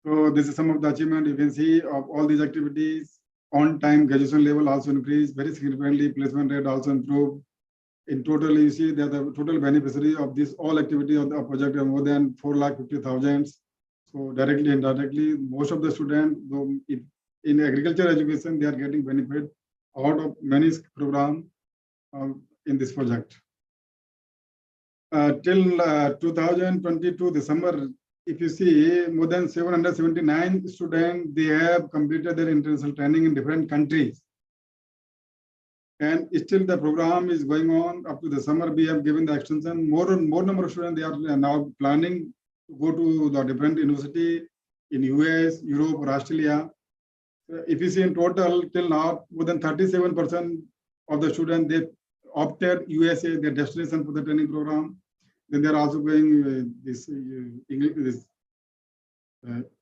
So this is some of the achievement you can see of all these activities. On time graduation level also increased very significantly. Placement rate also improved. In total, you see that the total beneficiary of this all activity of the project are more than 450,000. So directly and indirectly, most of the students in agriculture education, they are getting benefit out of many program. in this project. Till 2022 December, if you see, more than 779 students, they have completed their international training in different countries. And still the program is going on up to the summer. We have given the extension. More number of students, they are now planning to go to the different university in US, Europe, or Australia. If you see in total, till now, more than 37% of the students, they opted USA, their destination for the training program. Then they are also going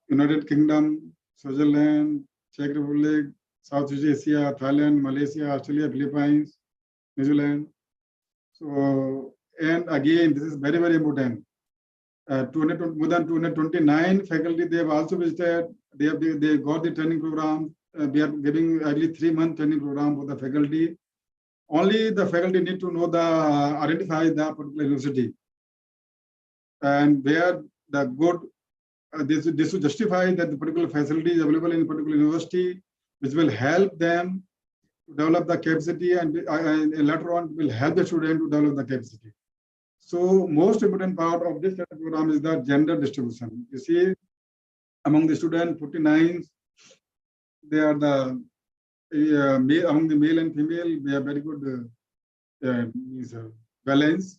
United Kingdom, Switzerland, Czech Republic, Southeast Asia, Thailand, Malaysia, Australia, Philippines, New Zealand. So, and again, this is very, very important. More than 229 faculty, they have also visited. They got the training program. We are giving early 3-month training program for the faculty. Only the faculty need to know identify the particular university and where the good. This will justify that the particular facility is available in a particular university, which will help them to develop the capacity, and later on will help the student to develop the capacity. So most important part of this program is the gender distribution. You see, among the students, 49, they are the among the male and female, we have very good balance.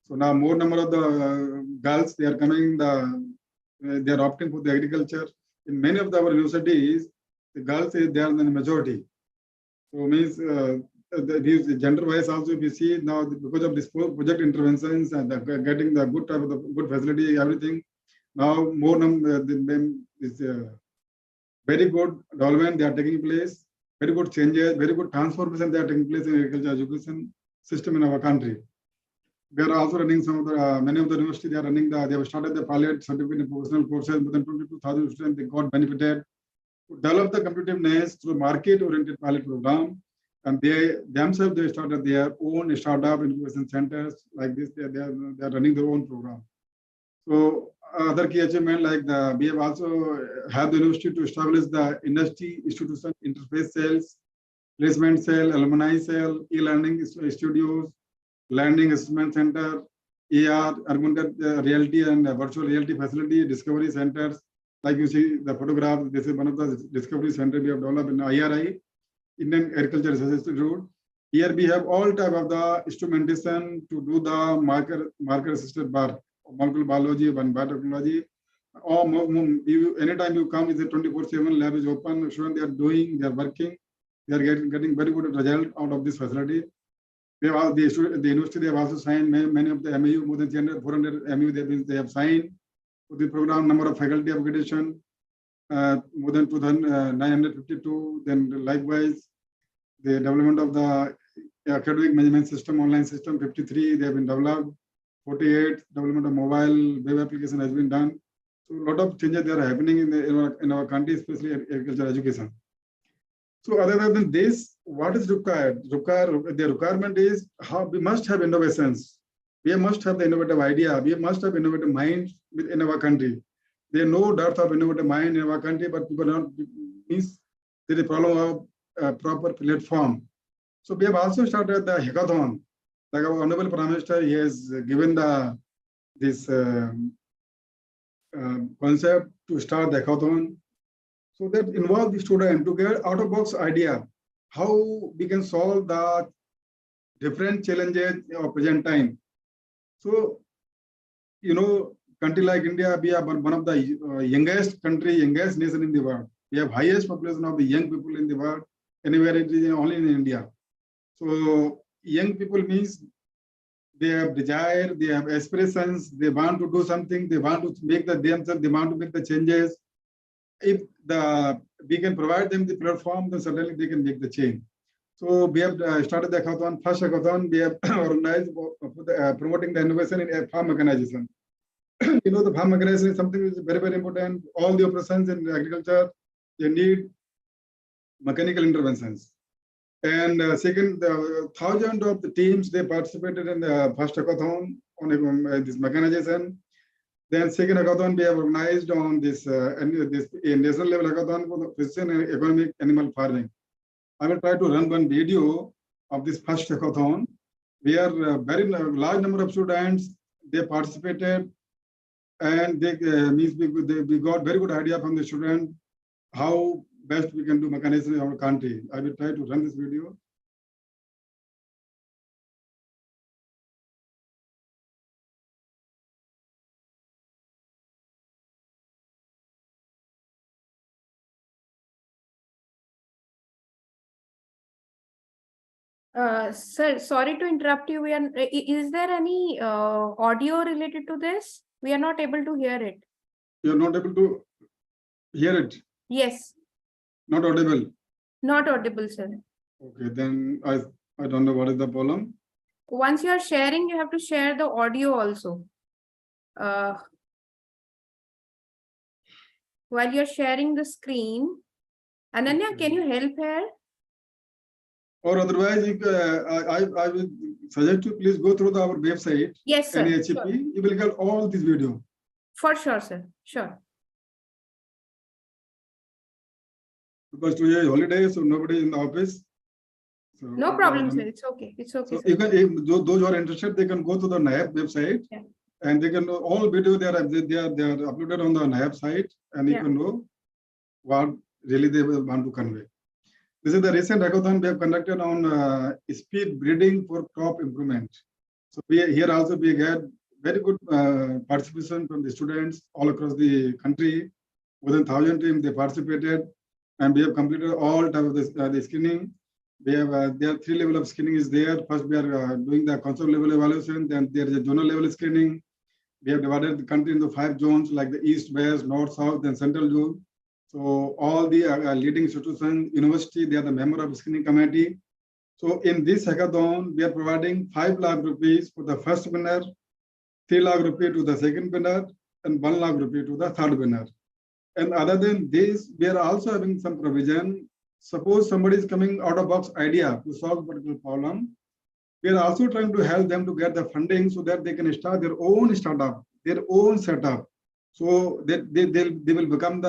So now more number of the girls, they are coming, they are opting for the agriculture. In many of our universities, the girls, they are in the majority. So means these gender-wise also, if you see now, because of this project interventions and getting the good type of the good facility, everything, now more number is very good development they are taking place, very good changes, very good transformation they are taking place in agriculture education system in our country. We are also running some of the many of the universities, they are running they have started the pilot certificate and professional courses. More than 22,000 students they got benefited to develop the competitiveness through market-oriented pilot program, and they themselves they started their own startup incubation centers like this. They are running their own program. So other key achievement like we have also have the university to establish the industry institution interface cells, placement cell, alumni cell, e-learning studios, learning assessment center, AR, augmented reality and virtual reality facility, discovery centers. Like you see the photograph, this is one of the discovery center we have developed in IRI, Indian Agriculture Research Institute. Here we have all type of the instrumentation to do the marker assisted molecular biology and biotechnology. Or anytime you come, is a 24/7 lab is open. Students they are doing, they are working, they are getting very good result out of this facility. They have the university they have also signed many of the MAU, more than 300, 400 MAU they have signed. For the program number of faculty upgradation, more than 2,952. Then likewise, the development of the academic management system, online system, 53 they have been developed. 48 development of mobile web application has been done. So a lot of changes that are happening in our country, especially agriculture education. So other than this, what is required? The requirement is how we must have innovations. We must have the innovative idea. We must have innovative minds in our country. There is no dearth of innovative mind in our country, but people don't means there is a problem of proper platform. So we have also started the hackathon. Like our Honorable Prime Minister, he has given this concept to start the hackathon. So that involve the student to get out-of-box idea, how we can solve the different challenges of present time. So, you know, country like India, we are one of the youngest nation in the world. We have highest population of the young people in the world, anywhere it is only in India. So young people means they have desire, they have aspirations, they want to do something, they want to make themselves, they want to make the changes. If we can provide them the platform, then certainly they can make the change. So we have started the hackathon. First hackathon we have organized for promoting the innovation in farm mechanization. You know, the farm mechanization is something which is very, very important. All the operations in agriculture, they need mechanical interventions. And second, 1,000 of the teams, they participated in the first hackathon on this mechanization. Then second hackathon we have organized on this national level hackathon for the precision and economic animal farming. I will try to run one video of this first hackathon. We are very large number of students. They participated, and they we got very good idea from the student how best we can do mechanism in our country. I will try to run this video. Sir, sorry to interrupt you. Is there any audio related to this? We are not able to hear it. You are not able to hear it. Yes. Not audible. Not audible, sir. Okay, then I don't know what is the problem. Once you are sharing, you have to share the audio also. While you're sharing the screen, Ananya, can you help her? Or otherwise, I will suggest you please go through our website. Yes, sir. NAHEP. Sure. You will get all this video. For sure, sir. Sure. Because today is holiday, so nobody is in the office. So No problem, sir. It's okay. It's okay. So Sir. you can, if those who are interested, they can go to the NAHEP website, Yeah. and they can know all video they are uploaded on the NAHEP site, and you Yeah. can know what really they will want to convey. This is the recent hackathon we have conducted on speed breeding for crop improvement. So here also we get very good participation from the students all across the country. More than 1,000 teams they participated, and we have completed all type of the screening. We have there are 3 levels of screening is there. First, we are doing the console level evaluation. Then there is a zonal level screening. We have divided the country into 5 zones like the east, west, north, south, and central zone. So all the leading institutions, university, they are the member of the screening committee. So in this hackathon, we are providing 5 lakh rupees for the first winner, 3 lakh rupees to the second winner, and 1 lakh rupees to the third winner. And other than this, we are also having some provision. Suppose somebody is coming out of box idea to solve a particular problem. We are also trying to help them to get the funding so that they can start their own startup, their own setup. So they will become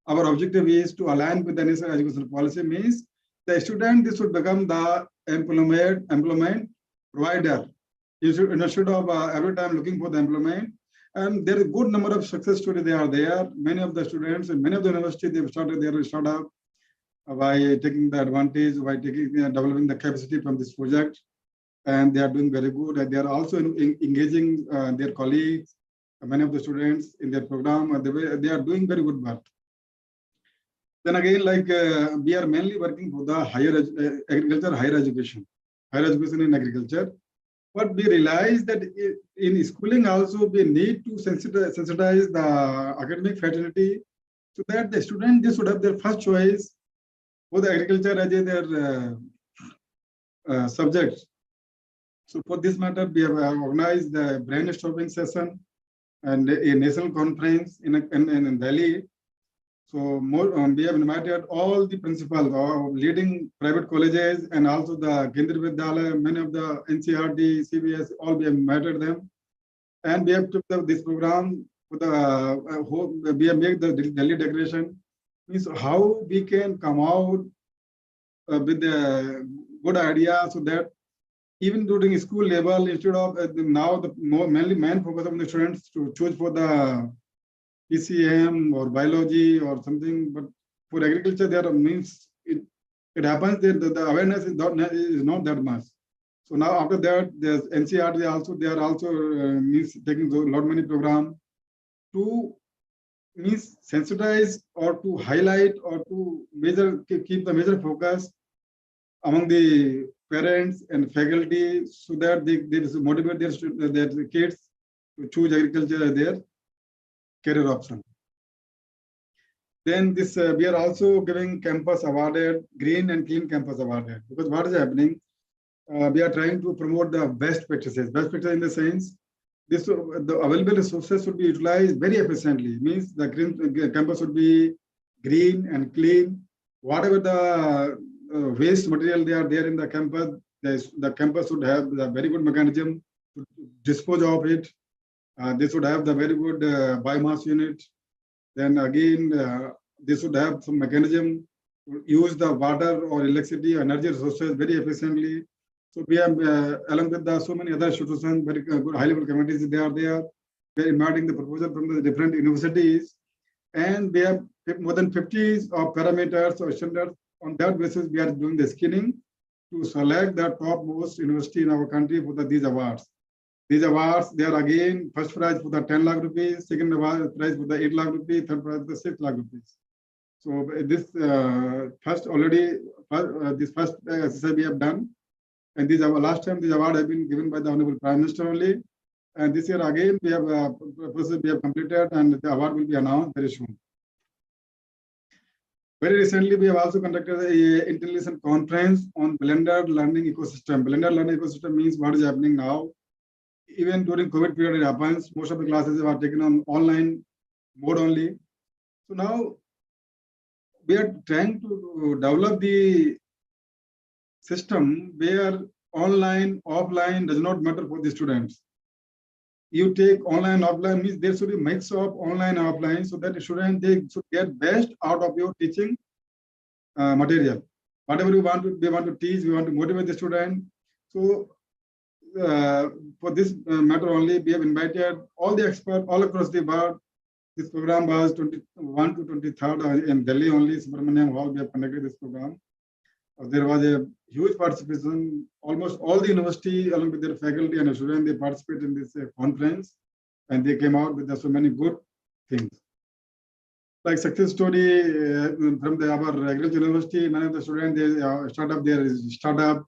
our objective is to align with the national education policy, means the student, this should become the employment provider. Instead of every time looking for the employment. And there is a good number of success stories they are there. Many of the students and many of the universities, they've started their startup by taking the advantage, by developing the capacity from this project. And they are doing very good. And they are also engaging their colleagues, many of the students in their program. They are doing very good work. Then again, like we are mainly working for the agriculture, higher education in agriculture. But we realize that in schooling also we need to sensitize the academic fraternity so that the student, they should have their first choice for the agriculture as their subject. So for this matter, we have organized the brainstorming session and a national conference in Delhi. So we have invited all the principals of leading private colleges and also the Kendriya Vidyalaya, many of the NCRT, CBS, all we have invited them. And we have took this program for the, we have made the Delhi declaration, means how we can come out with a good idea so that even during school level, instead of now the mainly main focus of the students to choose for the PCM or biology or something, but for agriculture, there means it happens that the awareness is not that much. So now after that, there's NCRT also, they are also means taking a lot many program to means sensitize or to highlight or to keep the major focus among the parents and faculty so that they motivate their kids to choose agriculture as their career option. Then this we are also giving campus awarded, green and clean campus awarded, because what is happening? We are trying to promote the best practices. Best practices in the sense, the available resources should be utilized very efficiently. Means the green campus should be green and clean. Whatever the waste material they are there in the campus, the campus should have a very good mechanism to dispose of it. They should have the very good biomass unit. Then again, they should have some mechanism to use the water or electricity, energy resources very efficiently. So we have, along with so many other institutions, very good high-level committees, they are there. We are inviting the proposal from the different universities, and we have more than 50 of parameters or standards. On that basis, we are doing the screening to select the topmost university in our country for these awards. These awards, they are again first prize for the 10 lakh rupees, second prize for the 8 lakh rupees, third prize for the 6 lakh rupees. So this this first exercise we have done, and this our last time this award has been given by the Honorable Prime Minister only. And this year again we have process we have completed, and the award will be announced very soon. Very recently, we have also conducted an intelligence conference on blended learning ecosystem. Blended learning ecosystem means what is happening now. Even during COVID period, it happens. Most of the classes are taken on online mode only. So now we are trying to develop the system where online, offline does not matter for the students. You take online, offline means there should be a mix of online and offline, so that the student they should get best out of your teaching material. Whatever we want to teach, we want to motivate the student. So for this matter only, we have invited all the experts all across the world. This program was 21 to 23rd in Delhi only, Subramaniam Hall. We have conducted this program. There was a huge participation. Almost all the university, along with their faculty and students, they participated in this conference, and they came out with so many good things. Like success story from our agriculture university, many of the students they start up their startup.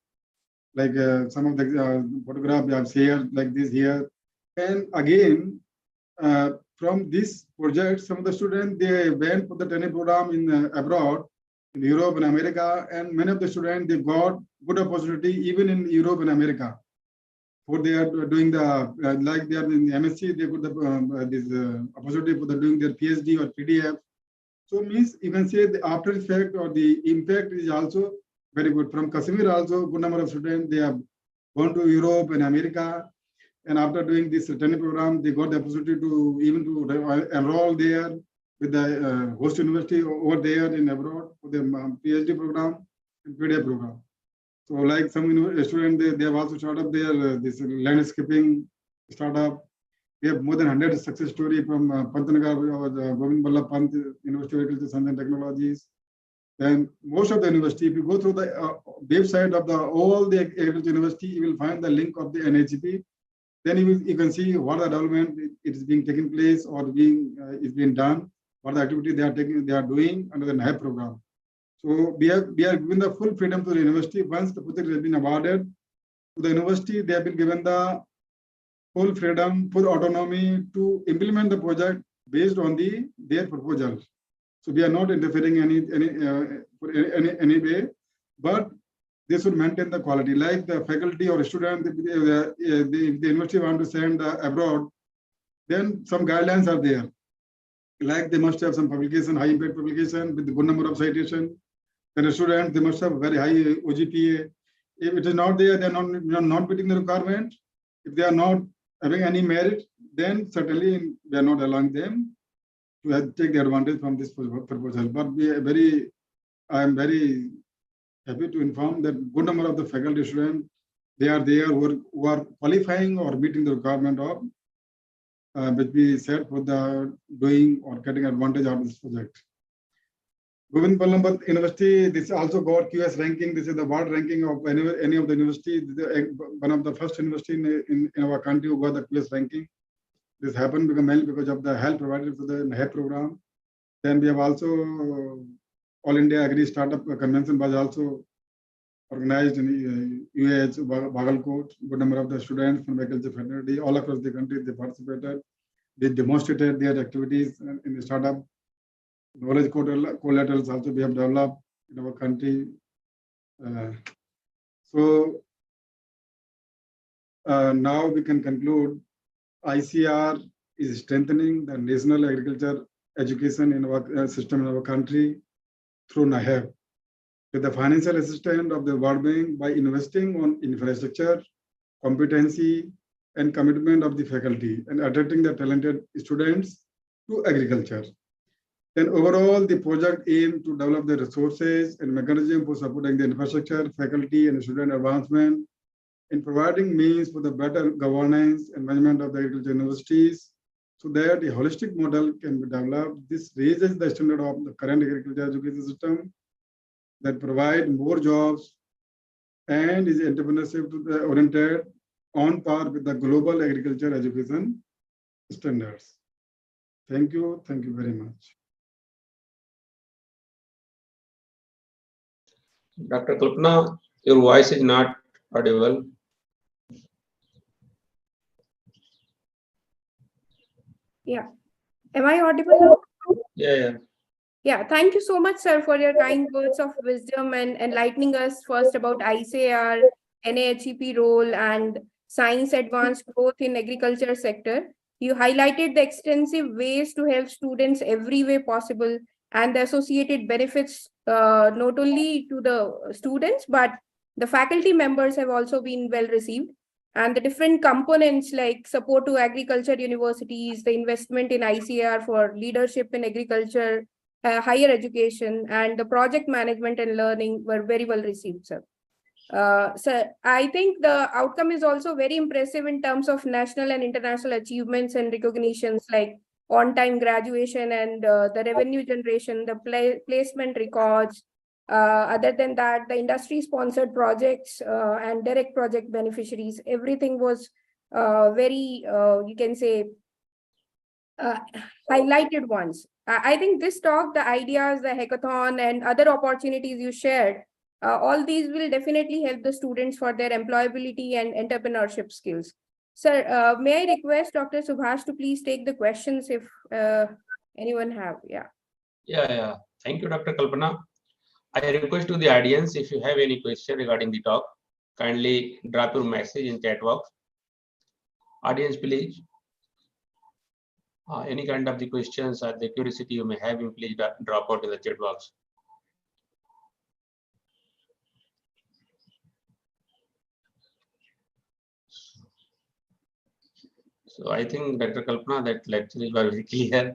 Like some of the photograph we have shared like this here, and again from this project, some of the students they went for the training program in abroad. In Europe and America, and many of the students they got good opportunity even in Europe and America. For they are doing the like they are in the MSc, they got the this opportunity for the doing their PhD or PDF. So means you can say the after effect or the impact is also very good. From Kashmir also, good number of students they have gone to Europe and America, and after doing this training program, they got the opportunity to even to enroll there with the host university over there in abroad for the PhD program and PDF program. So like some students, they have also started up their this landscaping startup. We have more than 100 success story from Pantanagar, Govind Ballabh Pant University of Agriculture Science and Technologies. Then most of the university, if you go through the website of all the agriculture university, you will find the link of the NAHEP. Then you can see what the development it is being taken place or is being done. What the activity they are doing under the NAHEP program. So we are given the full freedom to the university. Once the project has been awarded to the university, they have been given the full freedom, full autonomy to implement the project based on their proposal. So we are not interfering any way, but they should maintain the quality. Like the faculty or student, if the university want to send abroad, then some guidelines are there. Like they must have some publication, high impact publication with a good number of citations. Then a student, they must have very high OGPA. If it is not there, they are not meeting the requirement. If they are not having any merit, then certainly we are not allowing them to take the advantage from this proposal. But I am very happy to inform that good number of the faculty students, they are there who are qualifying or meeting the requirement of which we said for the doing or getting advantage out of this project. Govind Ballabh University, this also got QS ranking. This is the world ranking of any of the university. One of the first university in our country who got the QS ranking. This happened mainly because of the help provided for the NAHEP program. Then we have also All India Agri Startup Convention was also organized in UAH, Bagalkot. Good number of the students from agriculture fraternity all across the country, they participated. They demonstrated their activities in the startup. Knowledge collaterals also we have developed in our country. Now we can conclude ICR is strengthening the national agriculture education in our system in our country through NAHEP, with the financial assistance of the World Bank by investing on infrastructure, competency, and commitment of the faculty and attracting the talented students to agriculture. Then overall, the project aims to develop the resources and mechanism for supporting the infrastructure, faculty, and student advancement in providing means for the better governance and management of the agriculture universities, so that a holistic model can be developed. This raises the standard of the current agriculture education system that provide more jobs and is entrepreneurship oriented on par with the global agriculture education standards. Thank you very much. Dr. Kalpana, your voice is not audible. Yeah. Am I audible now? Yeah. Yeah, thank you so much, sir, for your kind words of wisdom and enlightening us first about ICAR, NAHEP role, and science advanced growth in agriculture sector. You highlighted the extensive ways to help students every way possible and the associated benefits, not only to the students, but the faculty members have also been well received. And the different components like support to agriculture universities, the investment in ICAR for leadership in agriculture, higher education, and the project management and learning were very well received, sir. So I think the outcome is also very impressive in terms of national and international achievements and recognitions like on-time graduation and the revenue generation, the placement records. Other than that, the industry-sponsored projects and direct project beneficiaries, everything was very, you can say, highlighted ones. I think this talk, the ideas, the hackathon, and other opportunities you shared, all these will definitely help the students for their employability and entrepreneurship skills. Sir, may I request Dr. Subhash to please take the questions if anyone have, Yeah. Thank you, Dr. Kalpana. I request to the audience, if you have any question regarding the talk, kindly drop your message in chat box. Audience, please. Any kind of the questions or the curiosity you may have, please drop out in the chat box. So I think, Dr. Kalpana, that lecture is very clear.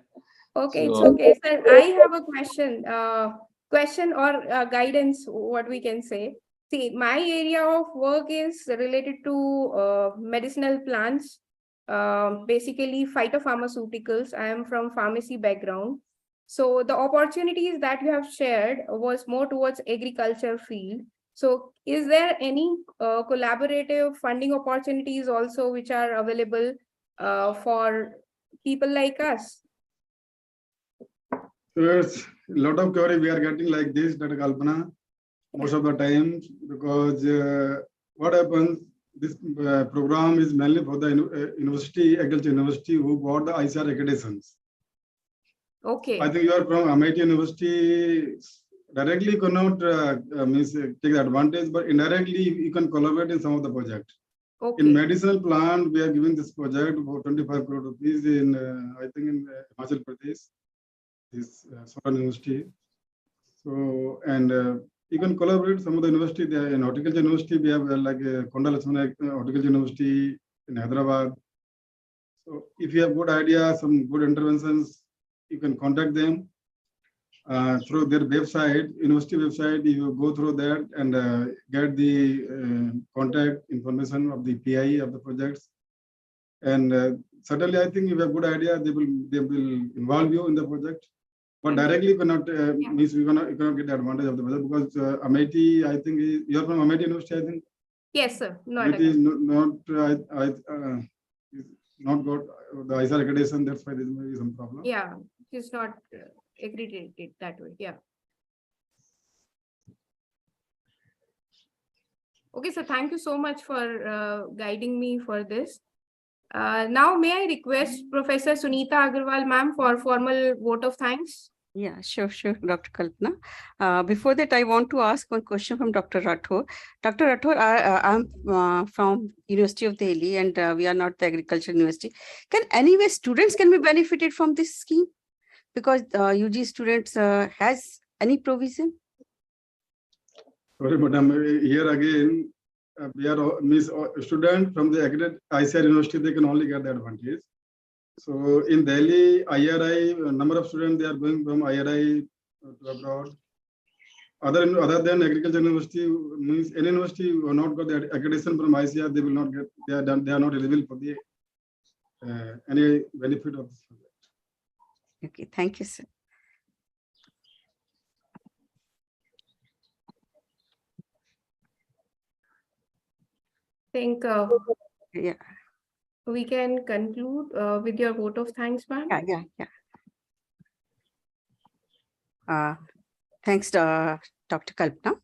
Okay, So, it's okay, sir. I have a question or guidance, what we can say. See, my area of work is related to medicinal plants, basically phytopharmaceuticals. I am from pharmacy background. So the opportunities that you have shared was more towards agriculture field. So is there any collaborative funding opportunities also which are available for people like us? There's a lot of query we are getting like this, Dr. Kalpana, most of the time, because what happens, this program is mainly for the university, agriculture university who got the ICAR accreditations. Okay. I think you are from MIT University, directly cannot take the advantage, but indirectly you can collaborate in some of the projects. Okay. In medicinal plant, we are giving this project for 25 crore rupees in, I think in Himachal Pradesh, this Soran University. So, and you can collaborate some of the university. In horticulture university, we have like Konda Lakshmana Horticulture University in Hyderabad. So if you have good ideas, some good interventions, you can contact them through their website, university website. You go through that and get the contact information of the PI of the projects. And certainly, I think if you have good idea, they will involve you in the project. But directly you cannot means you cannot get the advantage of the project because MIT, I think you are from MIT University, I think. Yes, sir. It is not got the ICAR accreditation. That's why there may be some problem. Yeah, it's not accredited that way. Yeah. Okay, so thank you so much for guiding me for this. Now, may I request Professor Sunita Agarwal, ma'am, for formal vote of thanks? Yeah, sure, Dr. Kalpana. Before that, I want to ask one question from Dr. Rathore. Dr. Rathore, I'm from University of Delhi and we are not the agriculture university. Anyway, students can be benefited from this scheme? Because UG students has any provision? Sorry, madam. Here again, we are student from the accredited ICAR University. They can only get the advantage. So in Delhi, IRI, number of students they are going from IRI to abroad. other than agriculture university, means any university who have not got the accreditation from ICAR, they will not get, they are not eligible for the any benefit of this project. Okay, thank you, sir. I think Yeah, we can conclude with your vote of thanks, ma'am. yeah. Thanks, Dr. Kalpana.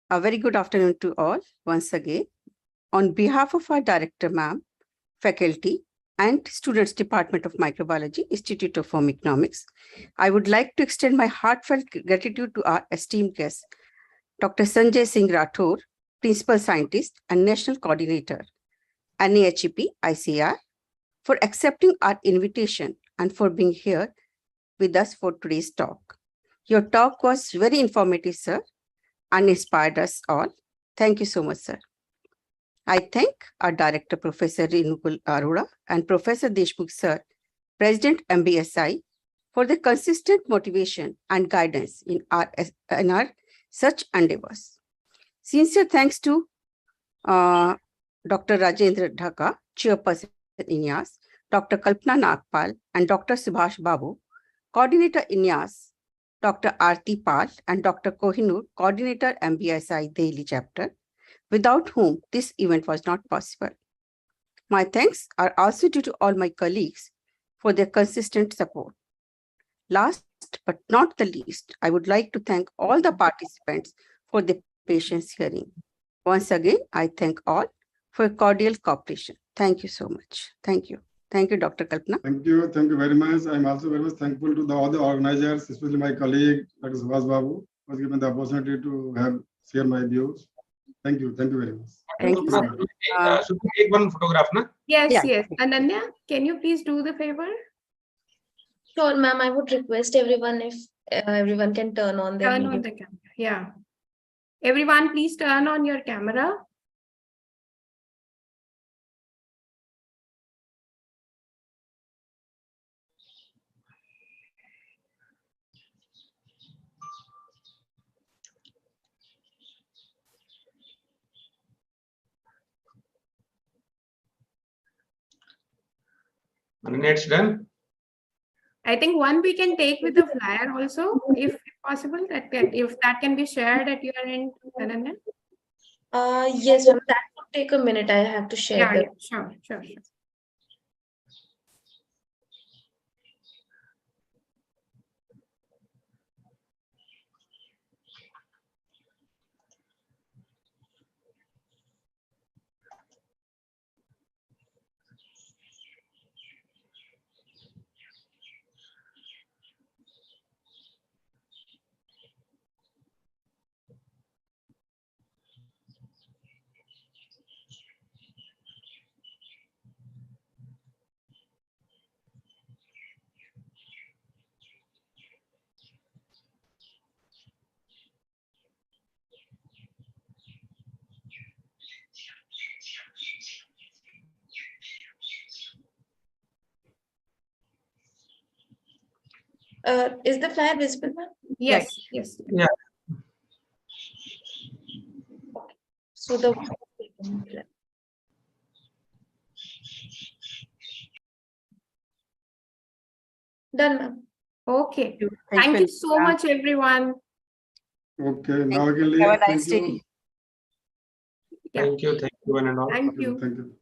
A very good afternoon to all once again. On behalf of our director, ma'am, faculty, and students, Department of Microbiology, Institute of Home Economics, I would like to extend my heartfelt gratitude to our esteemed guest, Dr. Sanjay Singh Rathore, Principal Scientist and National Coordinator, NAHEP ICAR, for accepting our invitation and for being here with us for today's talk. Your talk was very informative, sir, and inspired us all. Thank you so much, sir. I thank our director, Professor Renukul Arora, and Professor Deshmukh, sir, President MBSI, for the consistent motivation and guidance in our such endeavors. Sincere thanks to Dr. Rajendra Dhaka, Chairperson INYAS, Dr. Kalpana Nagpal, and Dr. Subhash Babu, Coordinator INYAS, Dr. Aarti Pal, and Dr. Kohinoor, Coordinator MBSI Delhi Chapter, without whom this event was not possible. My thanks are also due to all my colleagues for their consistent support. Last but not the least, I would like to thank all the participants for their patience hearing. Once again, I thank all for cordial cooperation. Thank you so much. Thank you. Thank you, Dr. Kalpana. Thank you very much. I'm also very much thankful to all the organizers, especially my colleague, Dr. Subhash Babu, who was given the opportunity to share my views. Thank you very much. Thank you, sir. Should we take one photograph, na? Yes, Yeah. yes. Ananya, can you please do the favor? Sure, ma'am. I would request everyone if everyone can turn on their Turn on video. the camera. Yeah. Everyone, please turn on your camera. Ananya, it's done. I think one we can take with the flyer also, if possible, if that can be shared at your end, Ananya. Yes, ma'am. That would take a minute. I have to share Yeah, the. yeah, sure. Is the flyer visible, ma'am? Yes. Yeah. So the. Done, ma'am. Okay. Thank you so much, everyone. Okay, now we can Have leave. a nice Thank you. day. Yeah. Thank you, one and all. Thank you. Thank you.